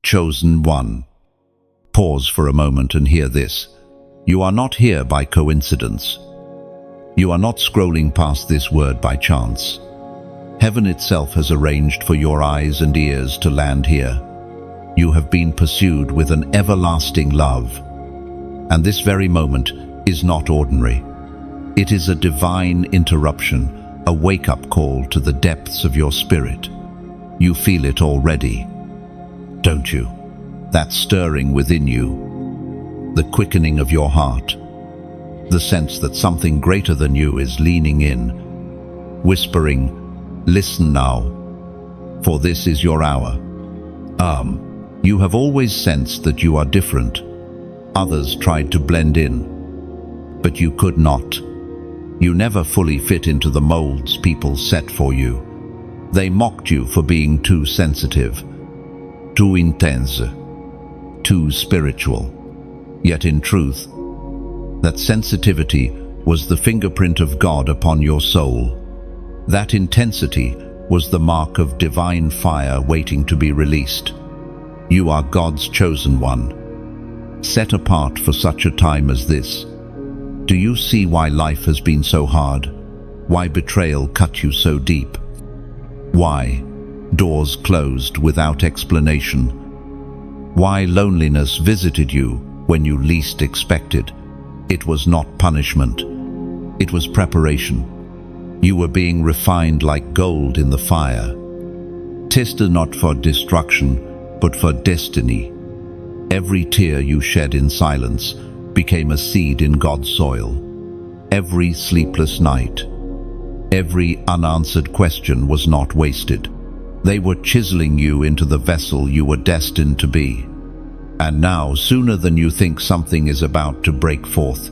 Chosen one. Pause for a moment and hear this. You are not here by coincidence. You are not scrolling past this word by chance. Heaven itself has arranged for your eyes and ears to land here. You have been pursued with an everlasting love. And this very moment is not ordinary. It is a divine interruption, a wake-up call to the depths of your spirit. You feel it already, don't you? That stirring within you, the quickening of your heart, the sense that something greater than you is leaning in, whispering, "Listen now, for this is your hour." You have always sensed that you are different. Others tried to blend in, but you could not. You never fully fit into the molds people set for you. They mocked you for being too sensitive, too intense, too spiritual. Yet in truth, that sensitivity was the fingerprint of God upon your soul. That intensity was the mark of divine fire waiting to be released. You are God's chosen one, set apart for such a time as this. Do you see why life has been so hard? Why betrayal cut you so deep? Why doors closed without explanation? Why loneliness visited you when you least expected? It was not punishment. It was preparation. You were being refined like gold in the fire. Tested not for destruction, but for destiny. Every tear you shed in silence became a seed in God's soil. Every sleepless night, every unanswered question was not wasted. They were chiseling you into the vessel you were destined to be. And now, sooner than you think, something is about to break forth.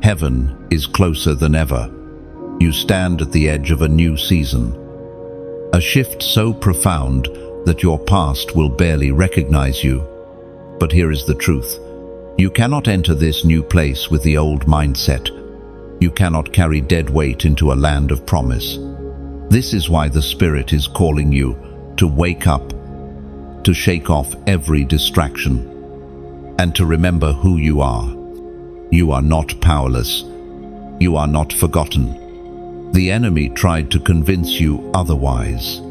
Heaven is closer than ever. You stand at the edge of a new season. A shift so profound that your past will barely recognize you. But here is the truth. You cannot enter this new place with the old mindset. You cannot carry dead weight into a land of promise. This is why the Spirit is calling you to wake up, to shake off every distraction, and to remember who you are. You are not powerless. You are not forgotten. The enemy tried to convince you otherwise,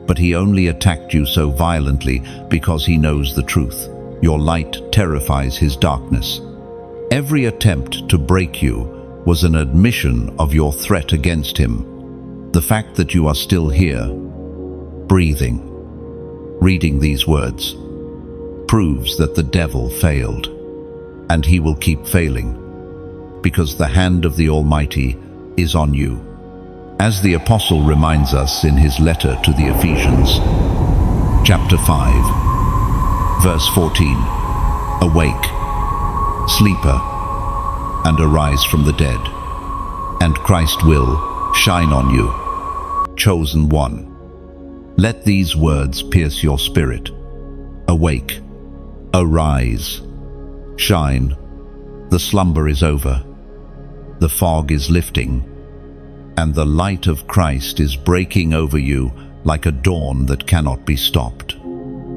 but he only attacked you so violently because he knows the truth. Your light terrifies his darkness. Every attempt to break you was an admission of your threat against him. The fact that you are still here, breathing, reading these words, proves that the devil failed, and he will keep failing, because the hand of the Almighty is on you. As the Apostle reminds us in his letter to the Ephesians, chapter 5, verse 14, "Awake, sleeper, and arise from the dead, and Christ will shine on you." Chosen one. Let these words pierce your spirit. Awake, arise, shine. The slumber is over. The fog is lifting, and the light of Christ is breaking over you like a dawn that cannot be stopped.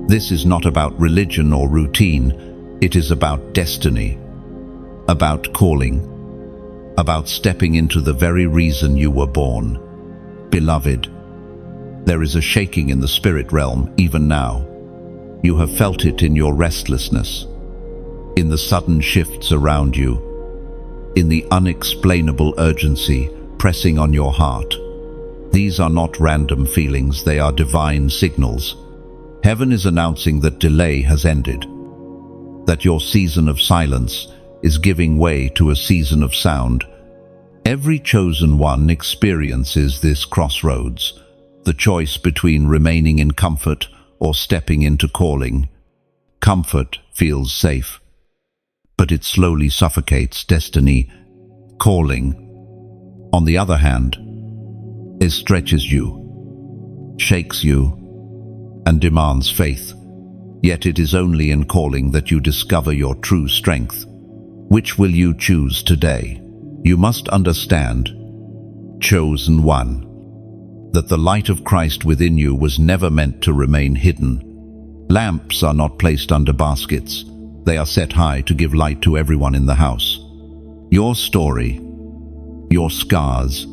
This is not about religion or routine. It is about destiny, about calling, about stepping into the very reason you were born. Beloved, there is a shaking in the spirit realm even now. You have felt it in your restlessness, in the sudden shifts around you, in the unexplainable urgency pressing on your heart. These are not random feelings, they are divine signals. Heaven is announcing that delay has ended, that your season of silence is giving way to a season of sound. Every chosen one experiences this crossroads, the choice between remaining in comfort or stepping into calling. Comfort feels safe, but it slowly suffocates destiny. Calling, on the other hand, it stretches you, shakes you, and demands faith. Yet it is only in calling that you discover your true strength. Which will you choose today? You must understand, chosen one, that the light of Christ within you was never meant to remain hidden. Lamps are not placed under baskets. They are set high to give light to everyone in the house. Your story, your scars,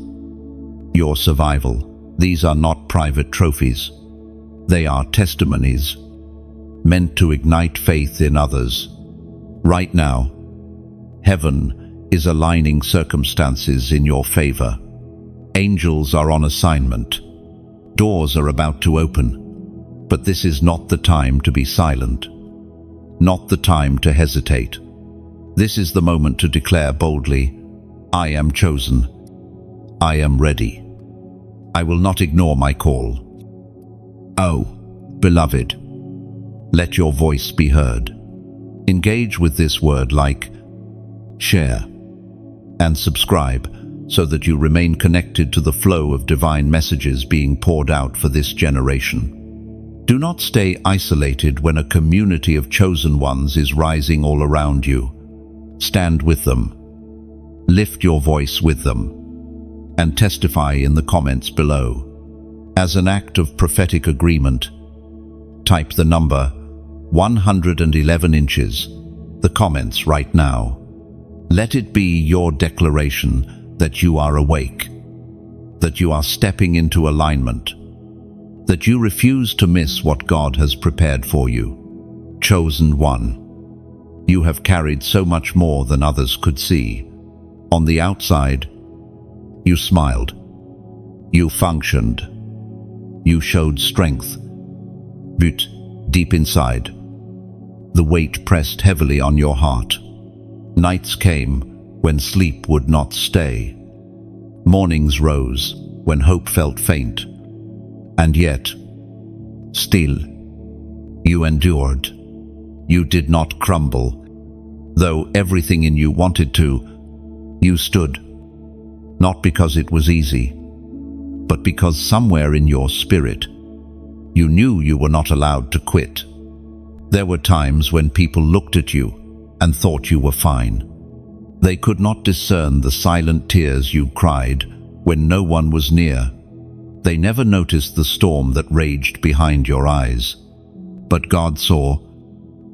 your survival, these are not private trophies. They are testimonies meant to ignite faith in others. Right now, heaven is aligning circumstances in your favor. Angels are on assignment. Doors are about to open. But this is not the time to be silent, not the time to hesitate. This is the moment to declare boldly, I am chosen. I am ready. I will not ignore my call. Oh, beloved, let your voice be heard. Engage with this word, like, share, and subscribe so that you remain connected to the flow of divine messages being poured out for this generation. Do not stay isolated when a community of chosen ones is rising all around you. Stand with them. Lift your voice with them. And testify in the comments below. As an act of prophetic agreement, type the number 111 inches, the comments right now. Let it be your declaration that you are awake, that you are stepping into alignment, that you refuse to miss what God has prepared for you. Chosen one. You have carried so much more than others could see. On the outside, you smiled. You functioned. You showed strength. But deep inside, the weight pressed heavily on your heart. Nights came when sleep would not stay. Mornings rose when hope felt faint. And yet, still, you endured. You did not crumble. Though everything in you wanted to, you stood. Not because it was easy, but because somewhere in your spirit, you knew you were not allowed to quit. There were times when people looked at you and thought you were fine. They could not discern the silent tears you cried when no one was near. They never noticed the storm that raged behind your eyes. But God saw.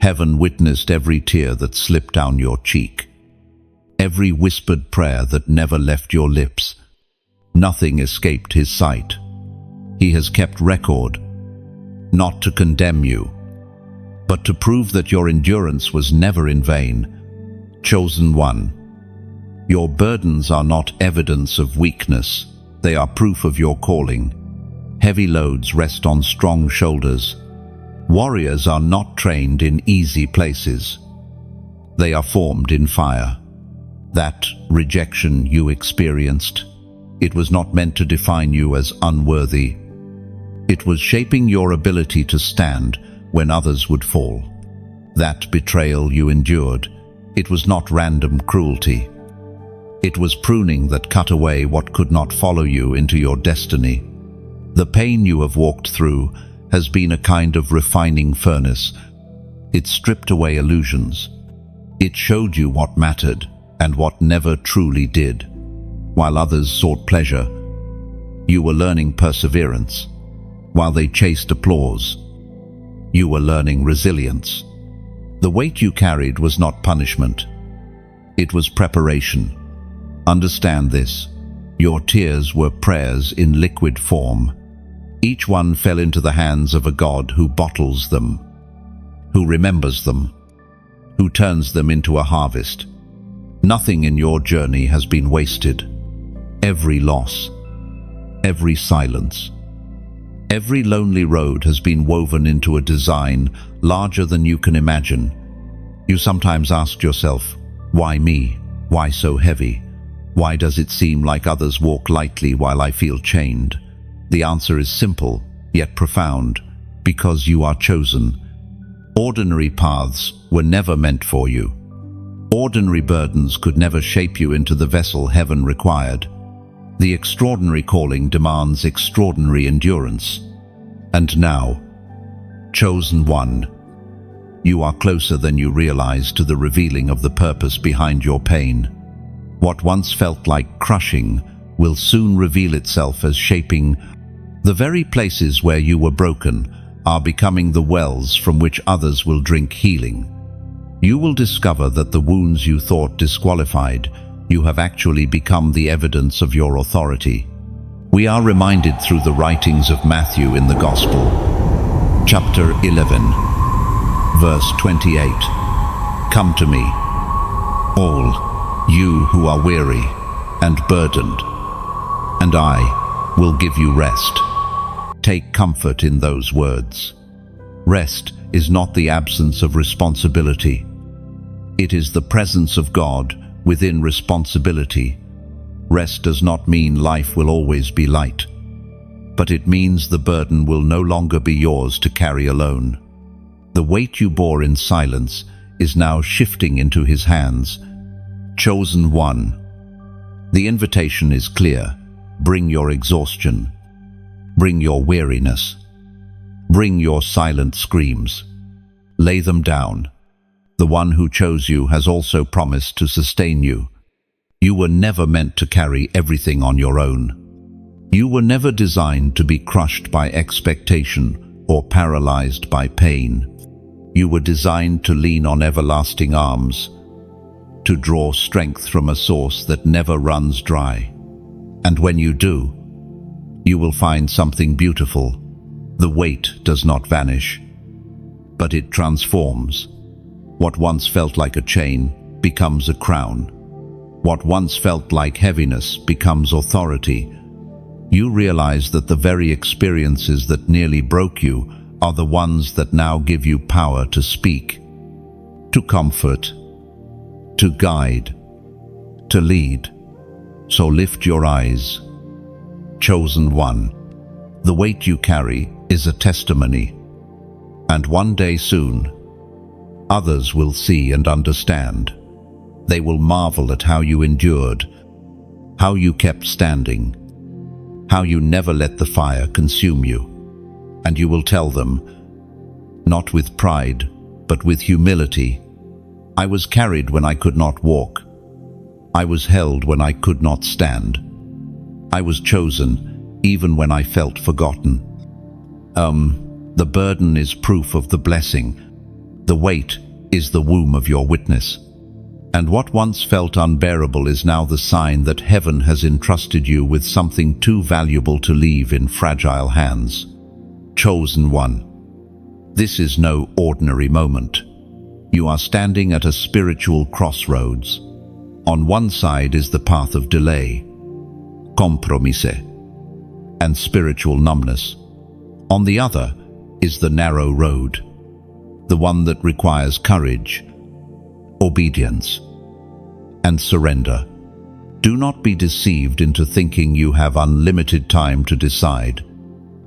Heaven witnessed every tear that slipped down your cheek, every whispered prayer that never left your lips. Nothing escaped His sight. He has kept record, not to condemn you, but to prove that your endurance was never in vain. Chosen one. Your burdens are not evidence of weakness. They are proof of your calling. Heavy loads rest on strong shoulders. Warriors are not trained in easy places. They are formed in fire. That rejection you experienced, it was not meant to define you as unworthy. It was shaping your ability to stand when others would fall. That betrayal you endured, it was not random cruelty. It was pruning that cut away what could not follow you into your destiny. The pain you have walked through has been a kind of refining furnace. It stripped away illusions. It showed you what mattered and what never truly did. While others sought pleasure, you were learning perseverance. While they chased applause, you were learning resilience. The weight you carried was not punishment. It was preparation. Understand this. Your tears were prayers in liquid form. Each one fell into the hands of a God who bottles them, who remembers them, who turns them into a harvest. Nothing in your journey has been wasted. Every loss, every silence, every lonely road has been woven into a design larger than you can imagine. You sometimes asked yourself, why me? Why so heavy? Why does it seem like others walk lightly while I feel chained? The answer is simple, yet profound. Because you are chosen. Ordinary paths were never meant for you. Ordinary burdens could never shape you into the vessel heaven required. The extraordinary calling demands extraordinary endurance. And now, chosen one, you are closer than you realize to the revealing of the purpose behind your pain. What once felt like crushing will soon reveal itself as shaping the very places where you were broken, are becoming the wells from which others will drink healing. You will discover that the wounds you thought disqualified you have actually become the evidence of your authority. We are reminded through the writings of Matthew in the Gospel, chapter 11, verse 28. Come to me, all you who are weary and burdened, and I will give you rest. Take comfort in those words. Rest is not the absence of responsibility. It is the presence of God within responsibility. Rest does not mean life will always be light, but it means the burden will no longer be yours to carry alone. The weight you bore in silence is now shifting into His hands. Chosen one. The invitation is clear. Bring your exhaustion. Bring your weariness. Bring your silent screams. Lay them down. The one who chose you has also promised to sustain you. You were never meant to carry everything on your own. You were never designed to be crushed by expectation or paralyzed by pain. You were designed to lean on everlasting arms, to draw strength from a source that never runs dry. And when you do, you will find something beautiful. The weight does not vanish, but it transforms. What once felt like a chain becomes a crown. What once felt like heaviness becomes authority. You realize that the very experiences that nearly broke you are the ones that now give you power to speak, to comfort, to guide, to lead. So lift your eyes. Chosen one. The weight you carry is a testimony, and one day soon, others will see and understand. They will marvel at how you endured, how you kept standing, how you never let the fire consume you. And you will tell them, not with pride, but with humility, I was carried when I could not walk. I was held when I could not stand. I was chosen even when I felt forgotten. The burden is proof of the blessing. The weight is the womb of your witness. And what once felt unbearable is now the sign that heaven has entrusted you with something too valuable to leave in fragile hands. Chosen one. This is no ordinary moment. You are standing at a spiritual crossroads. On one side is the path of delay, compromise, and spiritual numbness. On the other is the narrow road, the one that requires courage, obedience, and surrender. Do not be deceived into thinking you have unlimited time to decide.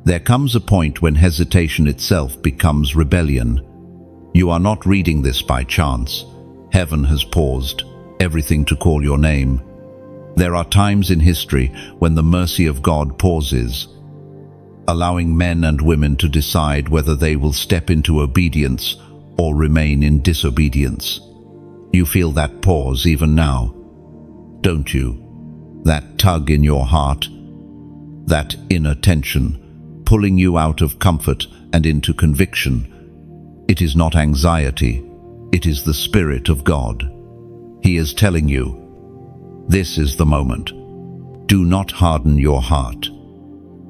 There comes a point when hesitation itself becomes rebellion. You are not reading this by chance. Heaven has paused everything to call your name. There are times in history when the mercy of God pauses, allowing men and women to decide whether they will step into obedience or remain in disobedience. You feel that pause even now, don't you? That tug in your heart, that inner tension, pulling you out of comfort and into conviction. It is not anxiety, it is the Spirit of God. He is telling you, this is the moment. Do not harden your heart.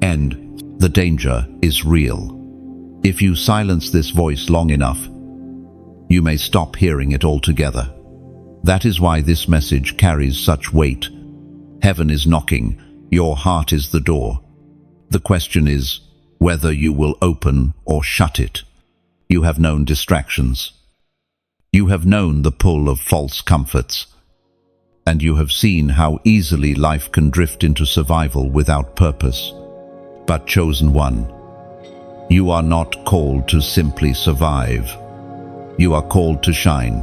And the danger is real. If you silence this voice long enough, you may stop hearing it altogether. That is why this message carries such weight. Heaven is knocking, your heart is the door. The question is whether you will open or shut it. You have known distractions. You have known the pull of false comforts. And you have seen how easily life can drift into survival without purpose. But chosen one, you are not called to simply survive. You are called to shine,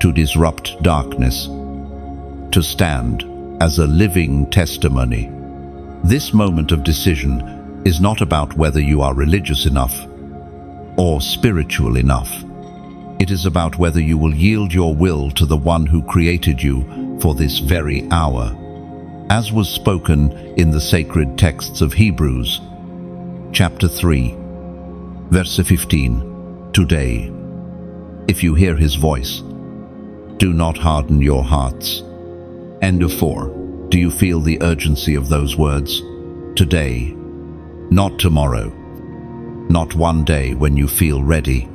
to disrupt darkness, to stand as a living testimony. This moment of decision is not about whether you are religious enough or spiritual enough. It is about whether you will yield your will to the one who created you for this very hour. As was spoken in the sacred texts of Hebrews, chapter 3, Verse 15. Today, if you hear his voice, do not harden your hearts. End of 4. Do you feel the urgency of those words? Today, not tomorrow. Not one day when you feel ready.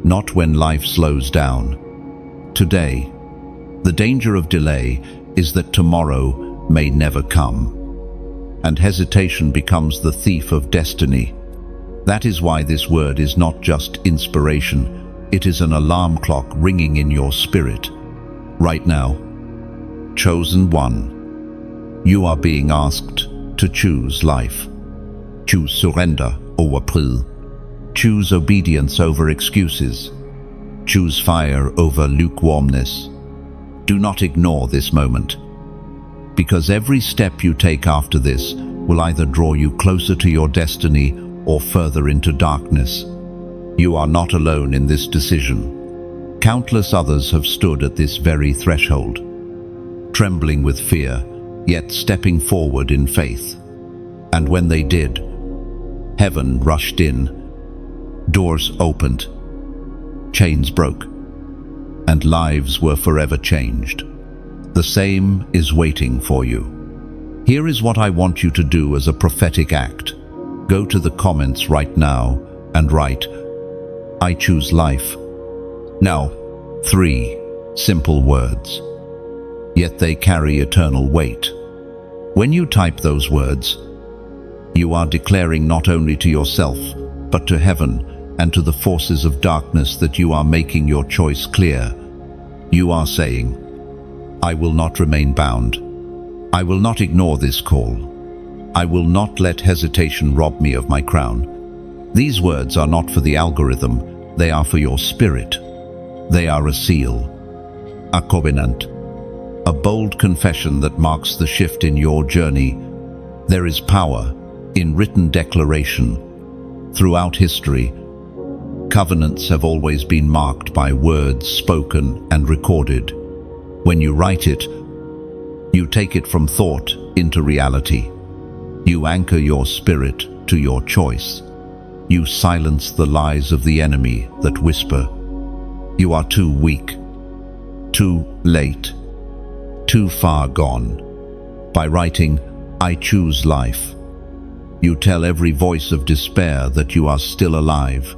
Not when life slows down. Today. The danger of delay is that tomorrow may never come, and hesitation becomes the thief of destiny. That is why this word is not just inspiration, it is an alarm clock ringing in your spirit. Right now, chosen one, you are being asked to choose life. Choose surrender over pride. Choose obedience over excuses. Choose fire over lukewarmness. Do not ignore this moment, because every step you take after this will either draw you closer to your destiny or further into darkness. You are not alone in this decision. Countless others have stood at this very threshold, trembling with fear, yet stepping forward in faith. And when they did, heaven rushed in, doors opened, chains broke, and lives were forever changed. The same is waiting for you. Here is what I want you to do as a prophetic act. Go to the comments right now and write, I choose life. Now, 3 simple words, yet they carry eternal weight. When you type those words, you are declaring not only to yourself, but to heaven and to the forces of darkness that you are making your choice clear. You are saying, I will not remain bound. I will not ignore this call. I will not let hesitation rob me of my crown. These words are not for the algorithm, they are for your spirit. They are a seal, a covenant, a bold confession that marks the shift in your journey. There is power in written declaration. Throughout history, covenants have always been marked by words spoken and recorded. When you write it, you take it from thought into reality. You anchor your spirit to your choice. You silence the lies of the enemy that whisper, you are too weak, too late, too far gone. By writing, I choose life, you tell every voice of despair that you are still alive,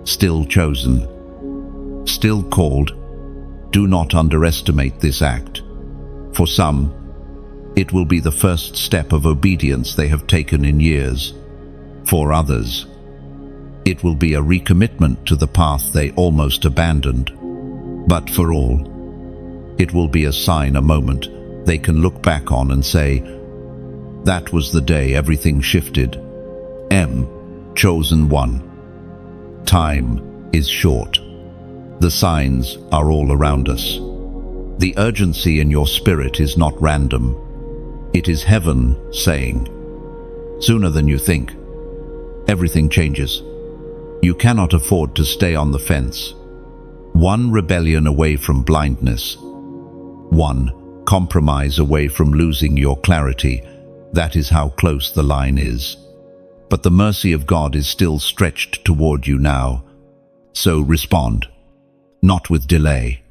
still chosen, still called. Do not underestimate this act. For some, it will be the first step of obedience they have taken in years. For others, it will be a recommitment to the path they almost abandoned. But for all, it will be a sign, a moment they can look back on and say, that was the day everything shifted. Chosen one. Time is short. The signs are all around us. The urgency in your spirit is not random. It is heaven saying, sooner than you think. Everything changes. You cannot afford to stay on the fence. One rebellion away from blindness. One compromise away from losing your clarity. That is how close the line is. But the mercy of God is still stretched toward you now. So respond. Not with delay.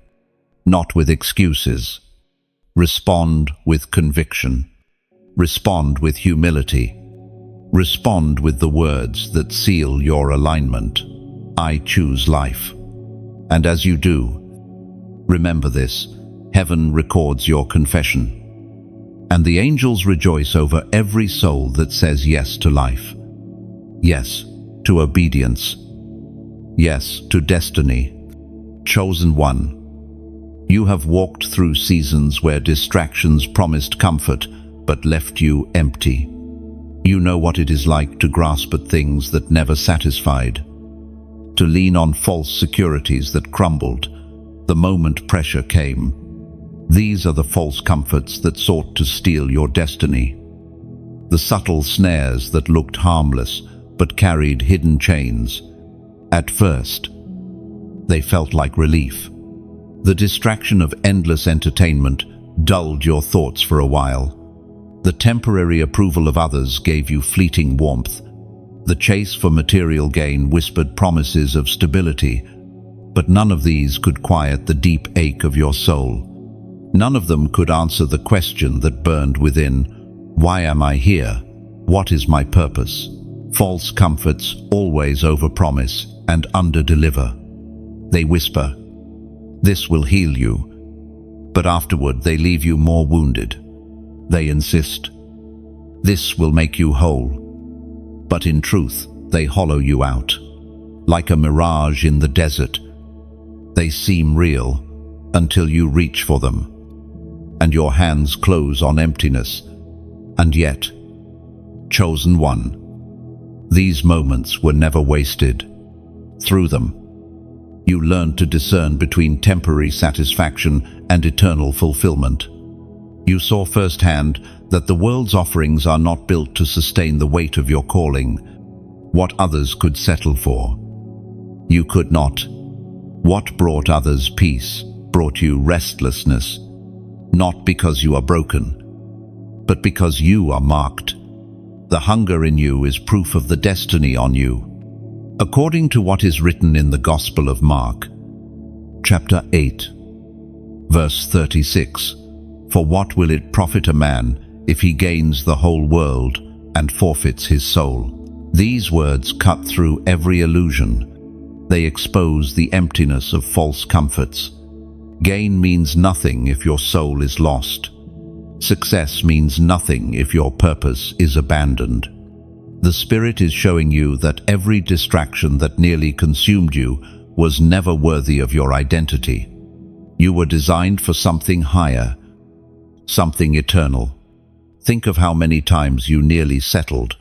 Not with excuses. Respond with conviction. Respond with humility. Respond with the words that seal your alignment. I choose life. And as you do, remember this, heaven records your confession. And the angels rejoice over every soul that says yes to life. Yes to obedience. Yes to destiny. Chosen one. You have walked through seasons where distractions promised comfort but left you empty. You know what it is like to grasp at things that never satisfied, to lean on false securities that crumbled the moment pressure came. These are the false comforts that sought to steal your destiny. The subtle snares that looked harmless but carried hidden chains. At first, they felt like relief. The distraction of endless entertainment dulled your thoughts for a while. The temporary approval of others gave you fleeting warmth. The chase for material gain whispered promises of stability, but none of these could quiet the deep ache of your soul. None of them could answer the question that burned within: why am I here? What is my purpose? False comforts always overpromise and underdeliver. They whisper, "This will heal you," but afterward they leave you more wounded. They insist, "This will make you whole," but in truth they hollow you out. Like a mirage in the desert, they seem real until you reach for them, and your hands close on emptiness. And yet, chosen one, these moments were never wasted. Through them, you learned to discern between temporary satisfaction and eternal fulfillment. You saw firsthand that the world's offerings are not built to sustain the weight of your calling. What others could settle for, you could not. What brought others peace brought you restlessness, not because you are broken, but because you are marked. The hunger in you is proof of the destiny on you. According to what is written in the Gospel of Mark, chapter 8, verse 36, "For what will it profit a man if he gains the whole world and forfeits his soul?" These words cut through every illusion. They expose the emptiness of false comforts. Gain means nothing if your soul is lost. Success means nothing if your purpose is abandoned. The Spirit is showing you that every distraction that nearly consumed you was never worthy of your identity. You were designed for something higher, something eternal. Think of how many times you nearly settled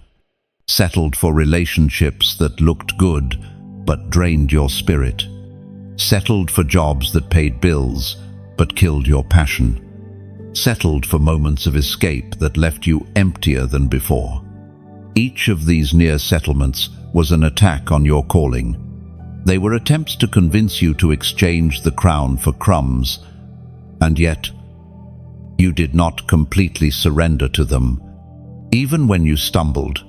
for relationships that looked good but drained your spirit. Settled for jobs that paid bills but killed your passion. Settled for moments of escape that left you emptier than before. Each of these near settlements was an attack on your calling. They were attempts to convince you to exchange the crown for crumbs, and yet you did not completely surrender to them. Even when you stumbled,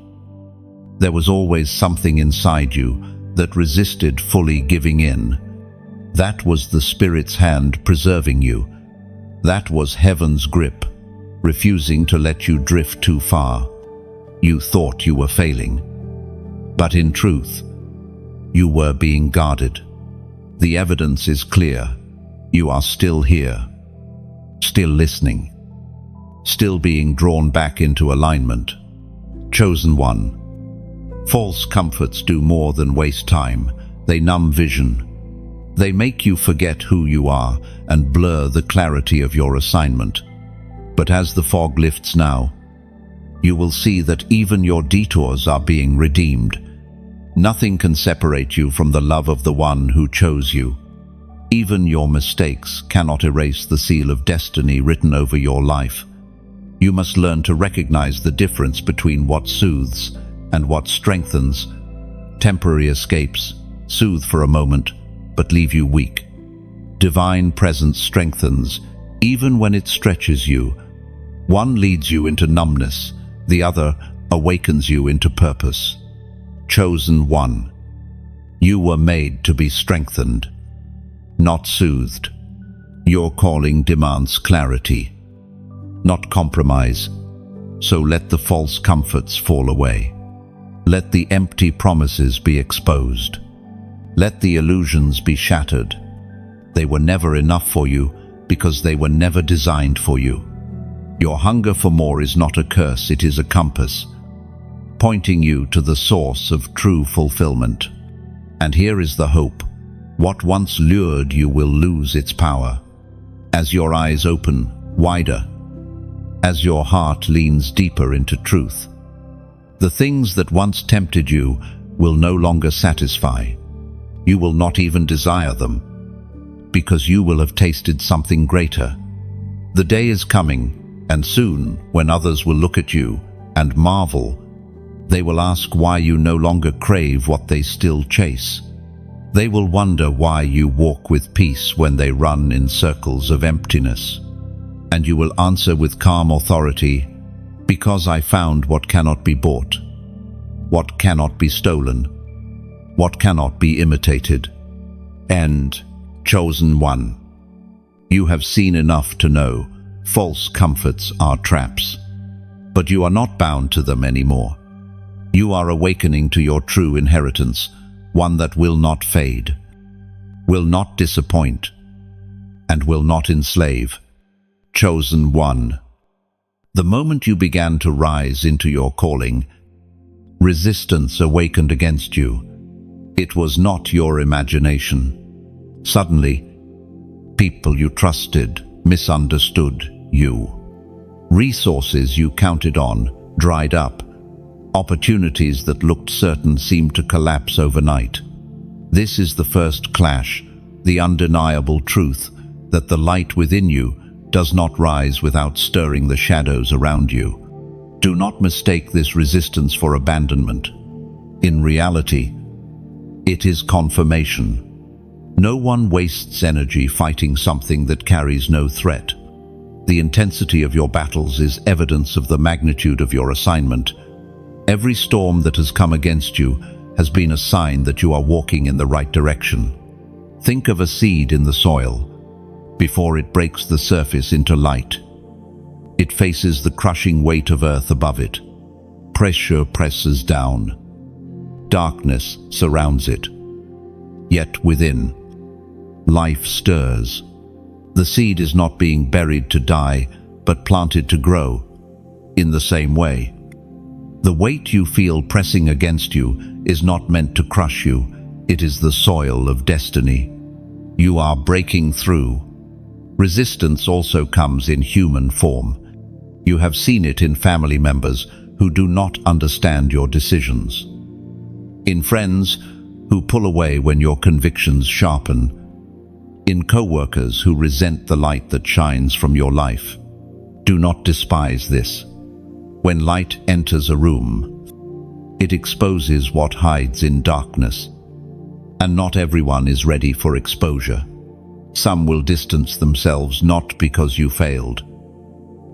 there was always something inside you that resisted fully giving in. That was the Spirit's hand preserving you. That was heaven's grip, refusing to let you drift too far. You thought you were failing, but in truth, you were being guarded. The evidence is clear. You are still here, still listening, still being drawn back into alignment. Chosen one. False comforts do more than waste time. They numb vision. They make you forget who you are and blur the clarity of your assignment. But as the fog lifts now, you will see that even your detours are being redeemed. Nothing can separate you from the love of the one who chose you. Even your mistakes cannot erase the seal of destiny written over your life. You must learn to recognize the difference between what soothes and what strengthens. Temporary escapes soothe for a moment, but leave you weak. Divine presence strengthens, even when it stretches you. One leads you into numbness, the other awakens you into purpose. Chosen one. You were made to be strengthened, not soothed. Your calling demands clarity, not compromise. So let the false comforts fall away. Let the empty promises be exposed. Let the illusions be shattered. They were never enough for you because they were never designed for you. Your hunger for more is not a curse, it is a compass, pointing you to the source of true fulfillment. And here is the hope. What once lured you will lose its power. As your eyes open wider, as your heart leans deeper into truth, the things that once tempted you will no longer satisfy. You will not even desire them, because you will have tasted something greater. The day is coming, and soon, when others will look at you and marvel, they will ask why you no longer crave what they still chase. They will wonder why you walk with peace when they run in circles of emptiness. And you will answer with calm authority, "Because I found what cannot be bought, what cannot be stolen, what cannot be imitated. And, chosen one, you have seen enough to know false comforts are traps, but you are not bound to them anymore. You are awakening to your true inheritance, one that will not fade, will not disappoint, and will not enslave. Chosen one. The moment you began to rise into your calling, resistance awakened against you. It was not your imagination. Suddenly, people you trusted misunderstood you. Resources you counted on dried up. Opportunities that looked certain seemed to collapse overnight. This is the first clash, the undeniable truth that the light within you does not rise without stirring the shadows around you. Do not mistake this resistance for abandonment. In reality, it is confirmation. No one wastes energy fighting something that carries no threat. The intensity of your battles is evidence of the magnitude of your assignment. Every storm that has come against you has been a sign that you are walking in the right direction. Think of a seed in the soil. Before it breaks the surface into light, it faces the crushing weight of earth above it. Pressure presses down. Darkness surrounds it. Yet within, life stirs. The seed is not being buried to die, but planted to grow. In the same way, the weight you feel pressing against you is not meant to crush you. It is the soil of destiny. You are breaking through. Resistance also comes in human form. You have seen it in family members who do not understand your decisions, in friends who pull away when your convictions sharpen, in co-workers who resent the light that shines from your life. Do not despise this. When light enters a room, it exposes what hides in darkness, and not everyone is ready for exposure. Some will distance themselves not because you failed,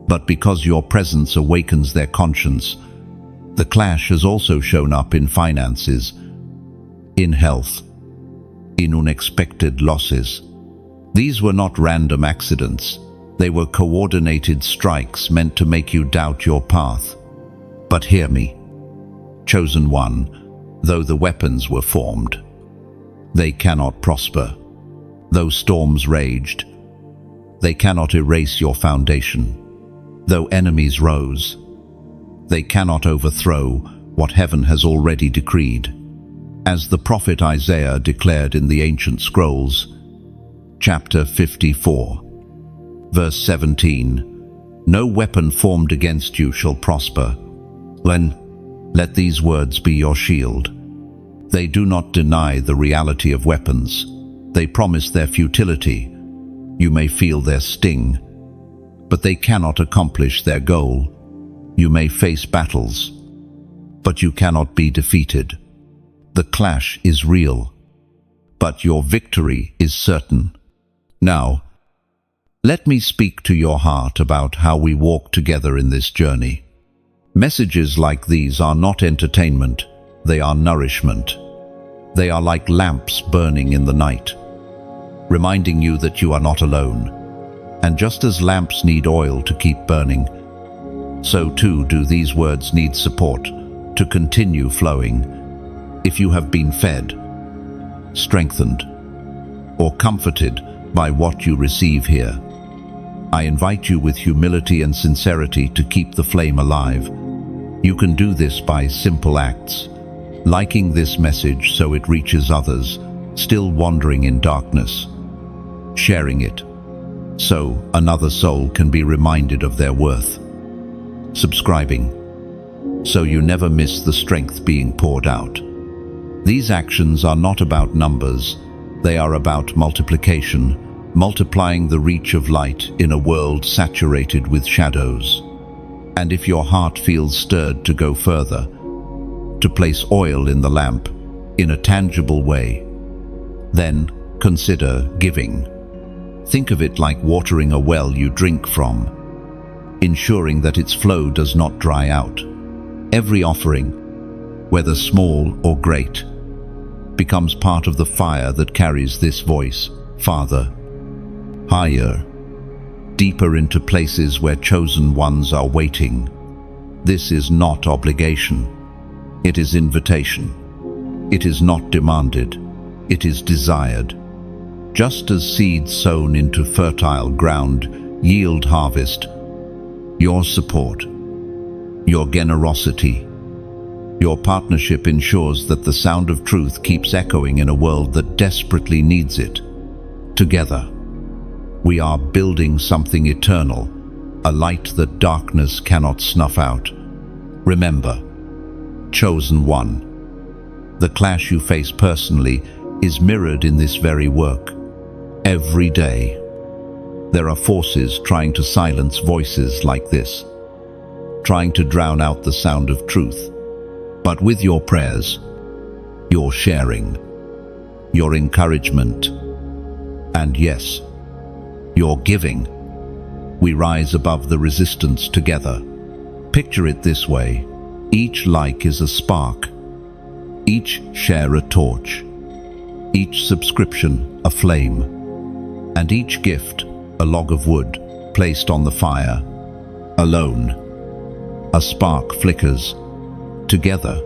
but because your presence awakens their conscience. The clash has also shown up in finances, in health, in unexpected losses. These were not random accidents. They were coordinated strikes meant to make you doubt your path. But hear me, chosen one, though the weapons were formed, they cannot prosper. Though storms raged, they cannot erase your foundation. Though enemies rose, they cannot overthrow what heaven has already decreed. As the prophet Isaiah declared in the ancient scrolls, chapter 54, verse 17, "No weapon formed against you shall prosper." Let these words be your shield. They do not deny the reality of weapons. They promise their futility. You may feel their sting, but they cannot accomplish their goal. You may face battles, but you cannot be defeated. The clash is real, but your victory is certain. Now, let me speak to your heart about how we walk together in this journey. Messages like these are not entertainment, they are nourishment. They are like lamps burning in the night, reminding you that you are not alone. And just as lamps need oil to keep burning, so too do these words need support to continue flowing. If you have been fed, strengthened, or comforted by what you receive here, I invite you with humility and sincerity to keep the flame alive. You can do this by simple acts, liking this message so it reaches others still wandering in darkness, sharing it so another soul can be reminded of their worth, subscribing so you never miss the strength being poured out. These actions are not about numbers, they are about multiplication, multiplying the reach of light in a world saturated with shadows. And if your heart feels stirred to go further, to place oil in the lamp in a tangible way, then consider giving. Think of it like watering a well you drink from, ensuring that its flow does not dry out. Every offering, whether small or great, becomes part of the fire that carries this voice, Father, higher, deeper into places where chosen ones are waiting. This is not obligation. It is invitation. It is not demanded. It is desired. Just as seeds sown into fertile ground yield harvest, your support, your generosity, your partnership ensures that the sound of truth keeps echoing in a world that desperately needs it. Together, we are building something eternal, a light that darkness cannot snuff out. Remember, chosen one, the clash you face personally is mirrored in this very work. Every day, there are forces trying to silence voices like this, trying to drown out the sound of truth. But with your prayers, your sharing, your encouragement, and yes, your giving, we rise above the resistance together. Picture it this way: each like is a spark, each share a torch, each subscription a flame, and each gift a log of wood placed on the fire. Alone, a spark flickers. Together,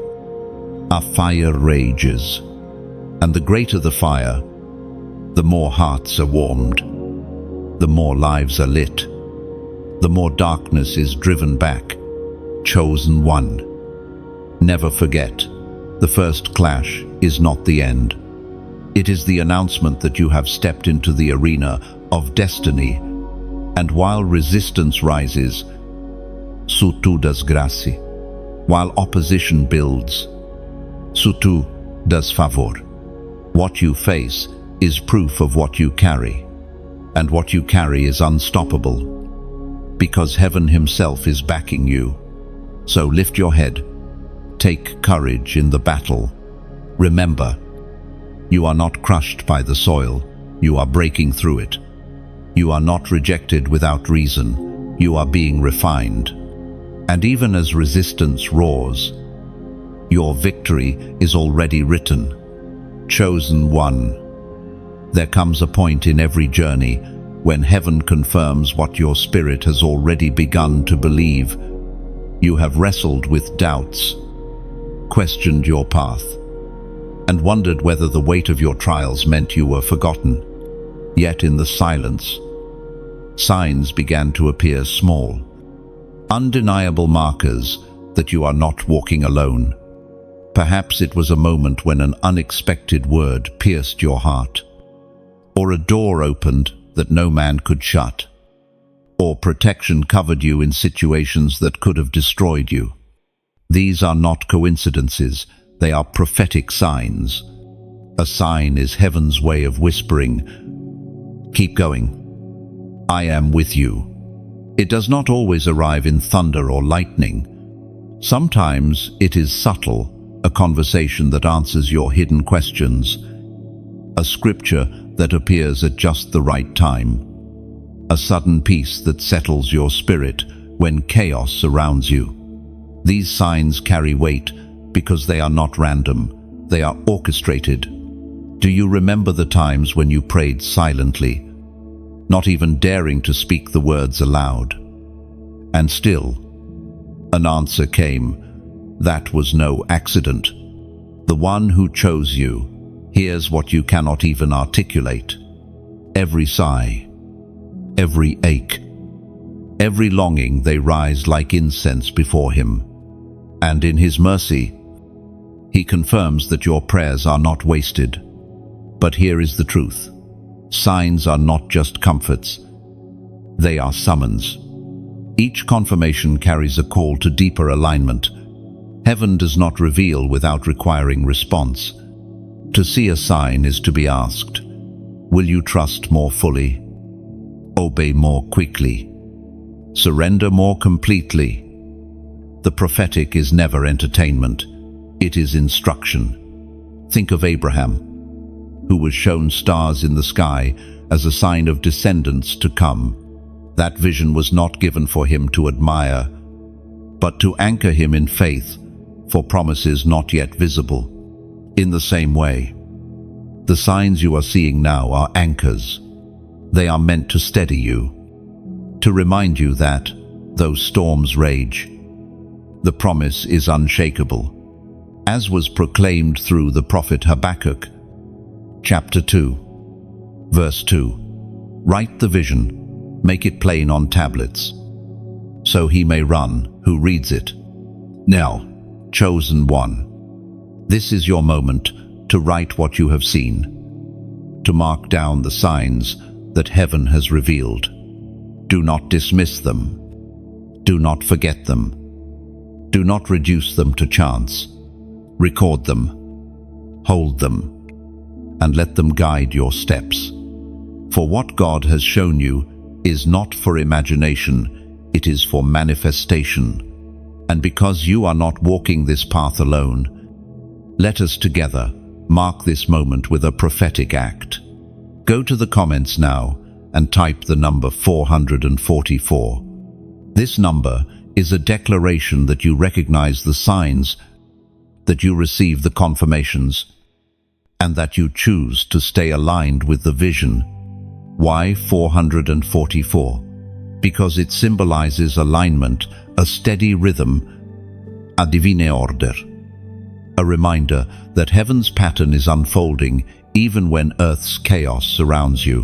a fire rages. And the greater the fire, the more hearts are warmed, the more lives are lit, the more darkness is driven back. Chosen one. Never forget, the first clash is not the end. It is the announcement that you have stepped into the arena of destiny. And while resistance rises, su tu das gracia. While opposition builds, su tu das favor. What you face is proof of what you carry, and what you carry is unstoppable, because heaven himself is backing you. So lift your head, take courage in the battle. Remember, you are not crushed by the soil, you are breaking through it. You are not rejected without reason, you are being refined. And even as resistance roars, your victory is already written. Chosen one. There comes a point in every journey when heaven confirms what your spirit has already begun to believe. You have wrestled with doubts, questioned your path, and wondered whether the weight of your trials meant you were forgotten. Yet in the silence, signs began to appear small. Undeniable markers that you are not walking alone. Perhaps it was a moment when an unexpected word pierced your heart, or a door opened that no man could shut, or protection covered you in situations that could have destroyed you. These are not coincidences, they are prophetic signs. A sign is heaven's way of whispering, "Keep going. I am with you." It does not always arrive in thunder or lightning. Sometimes it is subtle, a conversation that answers your hidden questions, a scripture that appears at just the right time, a sudden peace that settles your spirit when chaos surrounds you. These signs carry weight because they are not random, they are orchestrated. Do you remember the times when you prayed silently, not even daring to speak the words aloud? And still, an answer came. That was no accident. The one who chose you hears what you cannot even articulate. Every sigh, every ache, every longing, they rise like incense before him. And in his mercy, he confirms that your prayers are not wasted. But here is the truth. Signs are not just comforts. They are summons. Each confirmation carries a call to deeper alignment. Heaven does not reveal without requiring response. To see a sign is to be asked, will you trust more fully? Obey more quickly? Surrender more completely? The prophetic is never entertainment. It is instruction. Think of Abraham, who was shown stars in the sky as a sign of descendants to come. That vision was not given for him to admire, but to anchor him in faith, for promises not yet visible. In the same way, the signs you are seeing now are anchors. They are meant to steady you, to remind you that, though storms rage, the promise is unshakable, as was proclaimed through the prophet Habakkuk. Chapter 2, verse 2. Write the vision, make it plain on tablets, so he may run who reads it. Now, chosen one, this is your moment to write what you have seen, to mark down the signs that heaven has revealed. Do not dismiss them. Do not forget them. Do not reduce them to chance. Record them, hold them, and let them guide your steps. For what God has shown you is not for imagination, it is for manifestation. And because you are not walking this path alone, let us together mark this moment with a prophetic act. Go to the comments now and type the number 444. This number is a declaration that you recognize the signs, that you receive the confirmations, and that you choose to stay aligned with the vision. Why 444? Because it symbolizes alignment, a steady rhythm, a divine order. A reminder that heaven's pattern is unfolding even when earth's chaos surrounds you.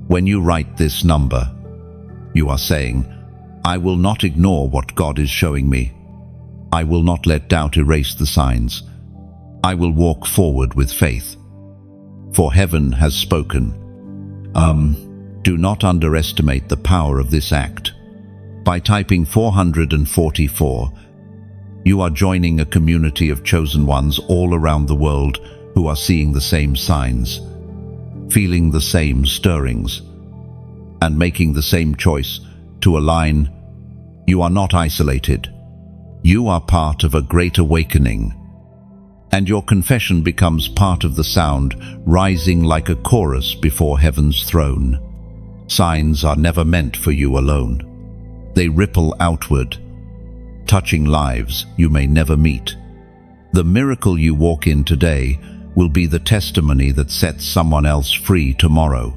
When you write this number, you are saying, I will not ignore what God is showing me. I will not let doubt erase the signs. I will walk forward with faith. For heaven has spoken. Do not underestimate the power of this act. By typing 444, you are joining a community of chosen ones all around the world who are seeing the same signs, feeling the same stirrings, and making the same choice to align. You are not isolated. You are part of a great awakening, and your confession becomes part of the sound rising like a chorus before heaven's throne. Signs are never meant for you alone. They ripple outward, touching lives you may never meet. The miracle you walk in today will be the testimony that sets someone else free tomorrow.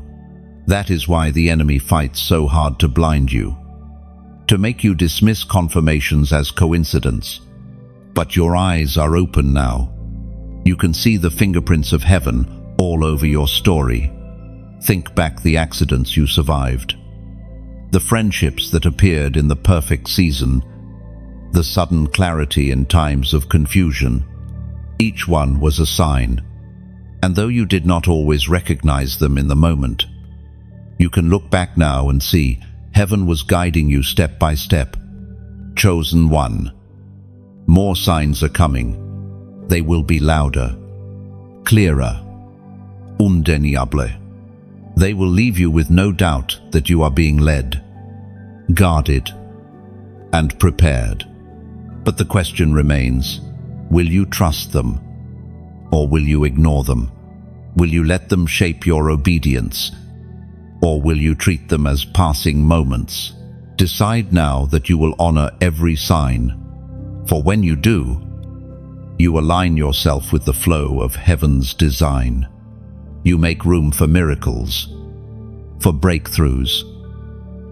That is why the enemy fights so hard to blind you, to make you dismiss confirmations as coincidence. But your eyes are open now. You can see the fingerprints of heaven all over your story. Think back the accidents you survived, the friendships that appeared in the perfect season, the sudden clarity in times of confusion. Each one was a sign, and though you did not always recognize them in the moment, you can look back now and see heaven was guiding you step by step. Chosen one. More signs are coming. They will be louder, clearer, undeniable. They will leave you with no doubt that you are being led, guarded, and prepared. But the question remains, will you trust them, or will you ignore them? Will you let them shape your obedience, or will you treat them as passing moments? Decide now that you will honor every sign, for when you do, you align yourself with the flow of heaven's design. You make room for miracles, for breakthroughs,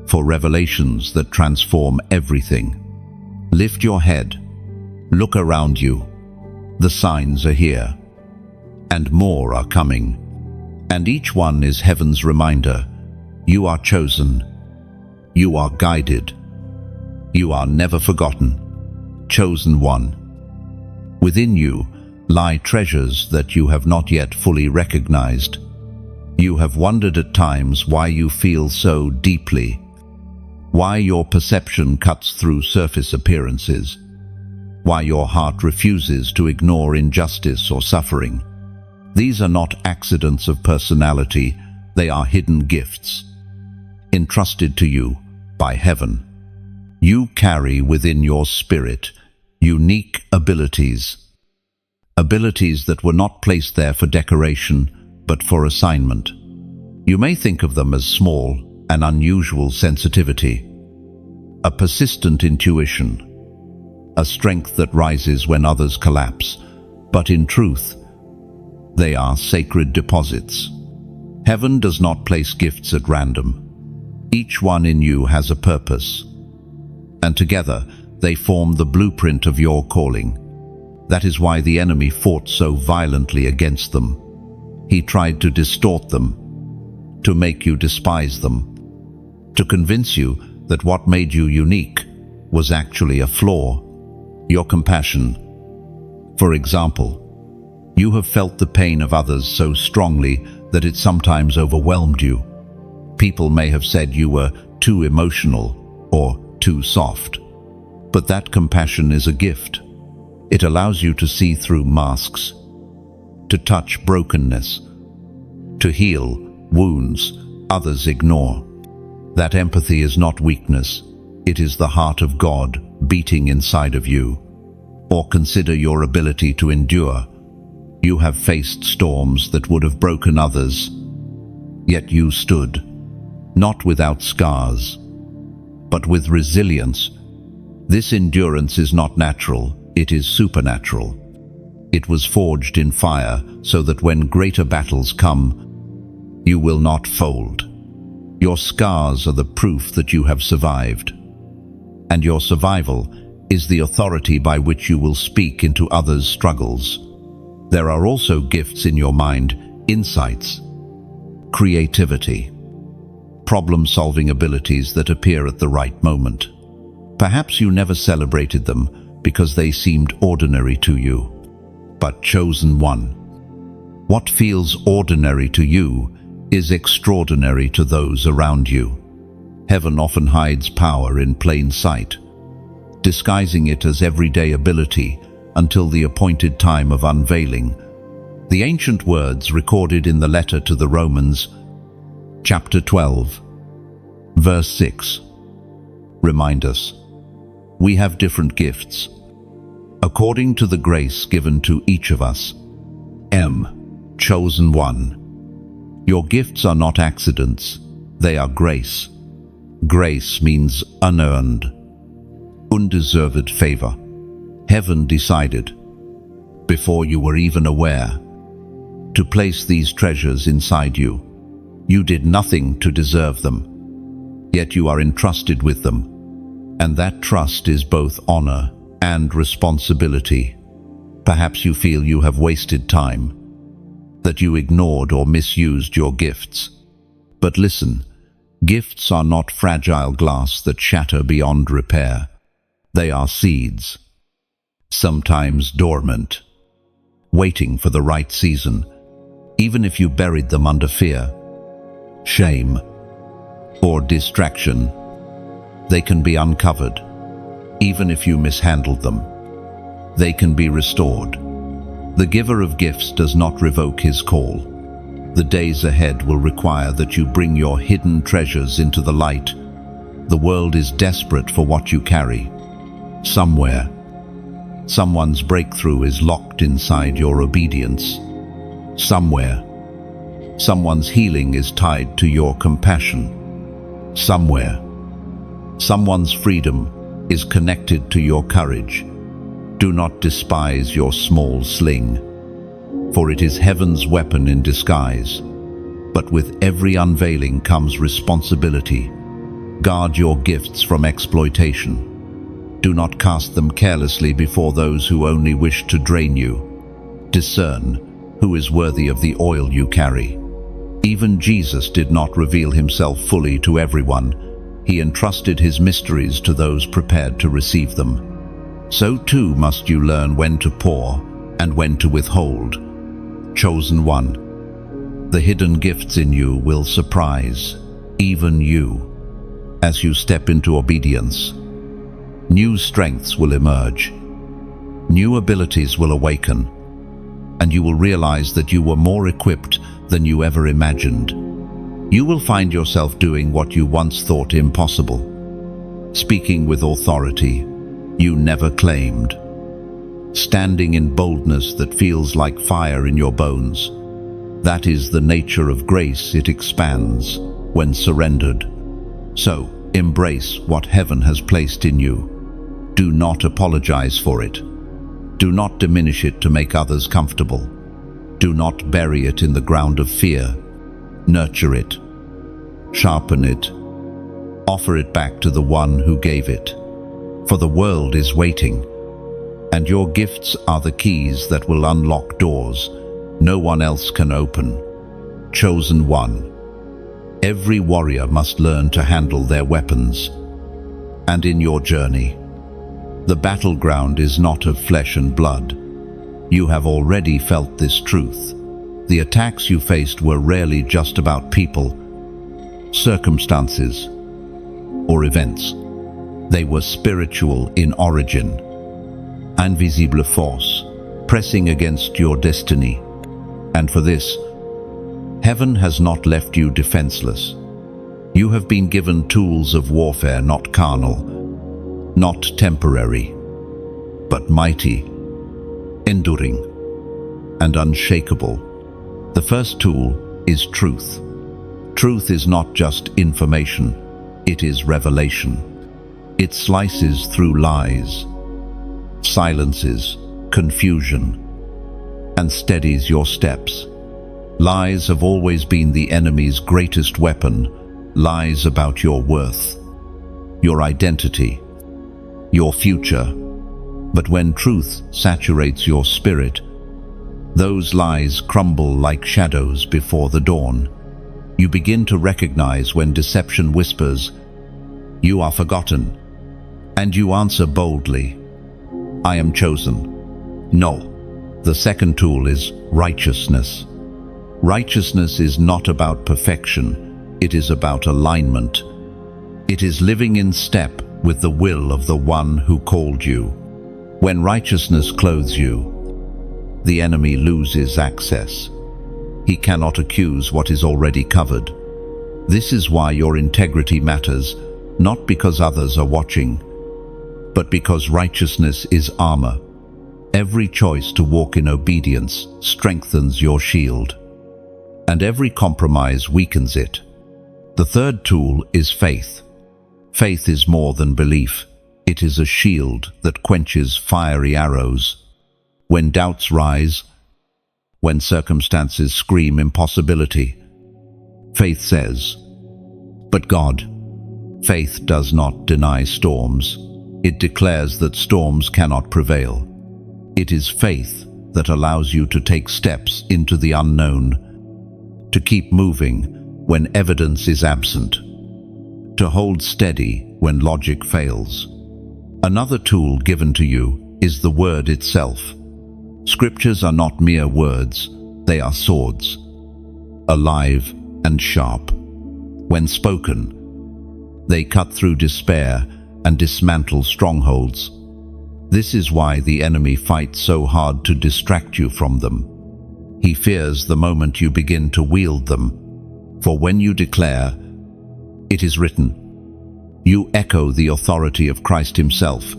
for revelations that transform everything. Lift your head, look around you. The signs are here, and more are coming. And each one is heaven's reminder. You are chosen. You are guided. You are never forgotten. Chosen one. Within you lie treasures that you have not yet fully recognized. You have wondered at times why you feel so deeply, why your perception cuts through surface appearances, why your heart refuses to ignore injustice or suffering. These are not accidents of personality, they are hidden gifts, entrusted to you by heaven. You carry within your spirit unique abilities, abilities that were not placed there for decoration, but for assignment. You may think of them as small, an unusual sensitivity, a persistent intuition, a strength that rises when others collapse, but in truth, they are sacred deposits. Heaven does not place gifts at random. Each one in you has a purpose, and together they form the blueprint of your calling. That is why the enemy fought so violently against them. He tried to distort them, to make you despise them, to convince you that what made you unique was actually a flaw, your compassion. For example, you have felt the pain of others so strongly that it sometimes overwhelmed you. People may have said you were too emotional or too soft. But that compassion is a gift. It allows you to see through masks, to touch brokenness, to heal wounds others ignore. That empathy is not weakness. It is the heart of God beating inside of you. Or consider your ability to endure. You have faced storms that would have broken others, yet you stood, not without scars, but with resilience. This endurance is not natural, it is supernatural. It was forged in fire so that when greater battles come, you will not fold. Your scars are the proof that you have survived, and your survival is the authority by which you will speak into others' struggles. There are also gifts in your mind, insights, creativity, problem-solving abilities that appear at the right moment. Perhaps you never celebrated them because they seemed ordinary to you. But chosen one, what feels ordinary to you is extraordinary to those around you. Heaven often hides power in plain sight, disguising it as everyday ability until the appointed time of unveiling. The ancient words recorded in the letter to the Romans, chapter 12, verse 6, remind us, we have different gifts, according to the grace given to each of us. Chosen one. Your gifts are not accidents, they are grace. Grace means unearned, undeserved favor. Heaven decided, before you were even aware, to place these treasures inside you. You did nothing to deserve them, yet you are entrusted with them, and that trust is both honor and responsibility. Perhaps you feel you have wasted time, that you ignored or misused your gifts. But listen, gifts are not fragile glass that shatter beyond repair. They are seeds, sometimes dormant, waiting for the right season. Even if you buried them under fear, shame, or distraction, they can be uncovered. Even if you mishandled them, they can be restored. The giver of gifts does not revoke his call. The days ahead will require that you bring your hidden treasures into the light. The world is desperate for what you carry. Somewhere, someone's breakthrough is locked inside your obedience. Somewhere, someone's healing is tied to your compassion. Somewhere, someone's freedom is connected to your courage. Do not despise your small sling, for it is heaven's weapon in disguise. But with every unveiling comes responsibility. Guard your gifts from exploitation. Do not cast them carelessly before those who only wish to drain you. Discern who is worthy of the oil you carry. Even Jesus did not reveal himself fully to everyone. He entrusted his mysteries to those prepared to receive them. So too must you learn when to pour and when to withhold. Chosen one, the hidden gifts in you will surprise even you. As you step into obedience, new strengths will emerge, new abilities will awaken, and you will realize that you were more equipped than you ever imagined. You will find yourself doing what you once thought impossible, speaking with authority you never claimed, standing in boldness that feels like fire in your bones. That is the nature of grace. It expands when surrendered. So, embrace what heaven has placed in you. Do not apologize for it. Do not diminish it to make others comfortable. Do not bury it in the ground of fear. Nurture it. Sharpen it. Offer it back to the one who gave it. For the world is waiting, and your gifts are the keys that will unlock doors no one else can open. Chosen one. Every warrior must learn to handle their weapons. And in your journey, the battleground is not of flesh and blood. You have already felt this truth. The attacks you faced were rarely just about people, circumstances, or events. They were spiritual in origin. Invisible force, pressing against your destiny. And for this, heaven has not left you defenseless. You have been given tools of warfare, not carnal, not temporary, but mighty, enduring, and unshakable. The first tool is truth. Truth is not just information, it is revelation. It slices through lies, silences confusion, and steadies your steps. Lies have always been the enemy's greatest weapon. Lies about your worth, your identity, your future. But when truth saturates your spirit, those lies crumble like shadows before the dawn. You begin to recognize when deception whispers, "You are forgotten," and you answer boldly, "I am chosen." No. The second tool is righteousness. Righteousness is not about perfection, it is about alignment. It is living in step with the will of the one who called you. When righteousness clothes you, the enemy loses access. He cannot accuse what is already covered. This is why your integrity matters, not because others are watching, but because righteousness is armor. Every choice to walk in obedience strengthens your shield, and every compromise weakens it. The third tool is faith. Faith is more than belief. It is a shield that quenches fiery arrows. When doubts rise, when circumstances scream impossibility, faith says, "But God." Faith does not deny storms. It declares that storms cannot prevail. It is faith that allows you to take steps into the unknown, to keep moving when evidence is absent, to hold steady when logic fails. Another tool given to you is the word itself. Scriptures are not mere words, they are swords, alive and sharp. When spoken, they cut through despair and dismantle strongholds. This is why the enemy fights so hard to distract you from them. He fears the moment you begin to wield them. For when you declare, "It is written," you echo the authority of Christ himself,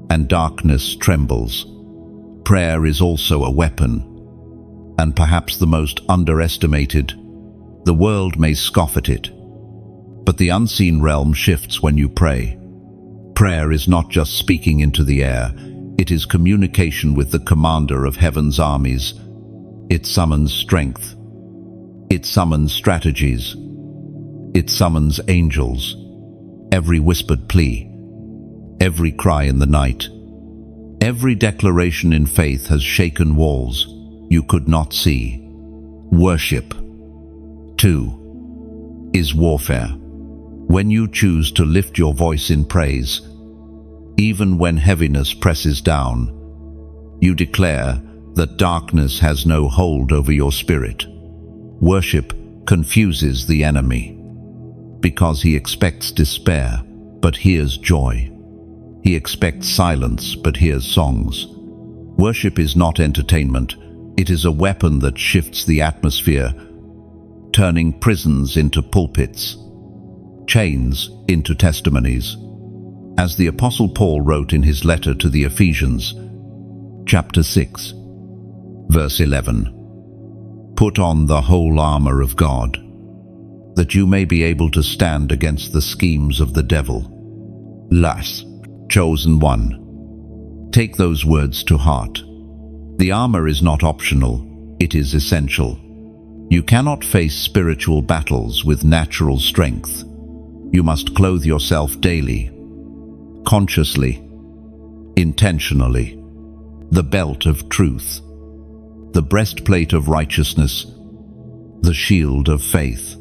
and darkness trembles. Prayer is also a weapon, and perhaps the most underestimated. The world may scoff at it, but the unseen realm shifts when you pray. Prayer is not just speaking into the air, it is communication with the commander of heaven's armies. It summons strength. It summons strategies. It summons angels. Every whispered plea, every cry in the night, every declaration in faith has shaken walls you could not see. Worship, too, is warfare. When you choose to lift your voice in praise, even when heaviness presses down, you declare that darkness has no hold over your spirit. Worship confuses the enemy, because he expects despair, but hears joy. He expects silence, but hears songs. Worship is not entertainment, it is a weapon that shifts the atmosphere, turning prisons into pulpits, chains into testimonies. As the Apostle Paul wrote in his letter to the Ephesians, chapter 6, verse 11, "Put on the whole armor of God, that you may be able to stand against the schemes of the devil. Lust, Chosen one. Take those words to heart. The armor is not optional, it is essential. You cannot face spiritual battles with natural strength. You must clothe yourself daily, consciously, intentionally. The belt of truth, the breastplate of righteousness, the shield of faith,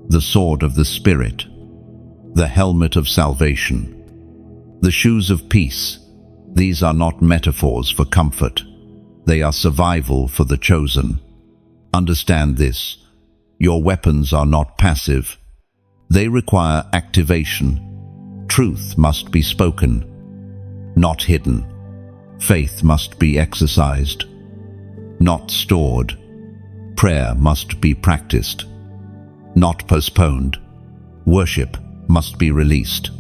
the sword of the Spirit, the helmet of salvation, the shoes of peace. These are not metaphors for comfort. They are survival for the chosen. Understand this. Your weapons are not passive. They require activation. Truth must be spoken, not hidden. Faith must be exercised, not stored. Prayer must be practiced, not postponed. Worship must be released,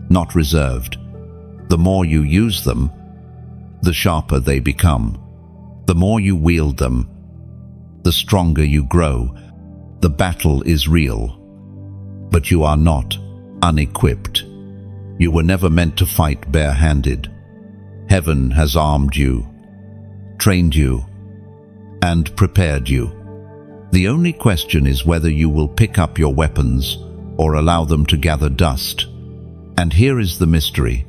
not reserved. The more you use them, the sharper they become. The more you wield them, the stronger you grow. The battle is real, but you are not unequipped. You were never meant to fight barehanded. Heaven has armed you, trained you, and prepared you. The only question is whether you will pick up your weapons or allow them to gather dust. And here is the mystery.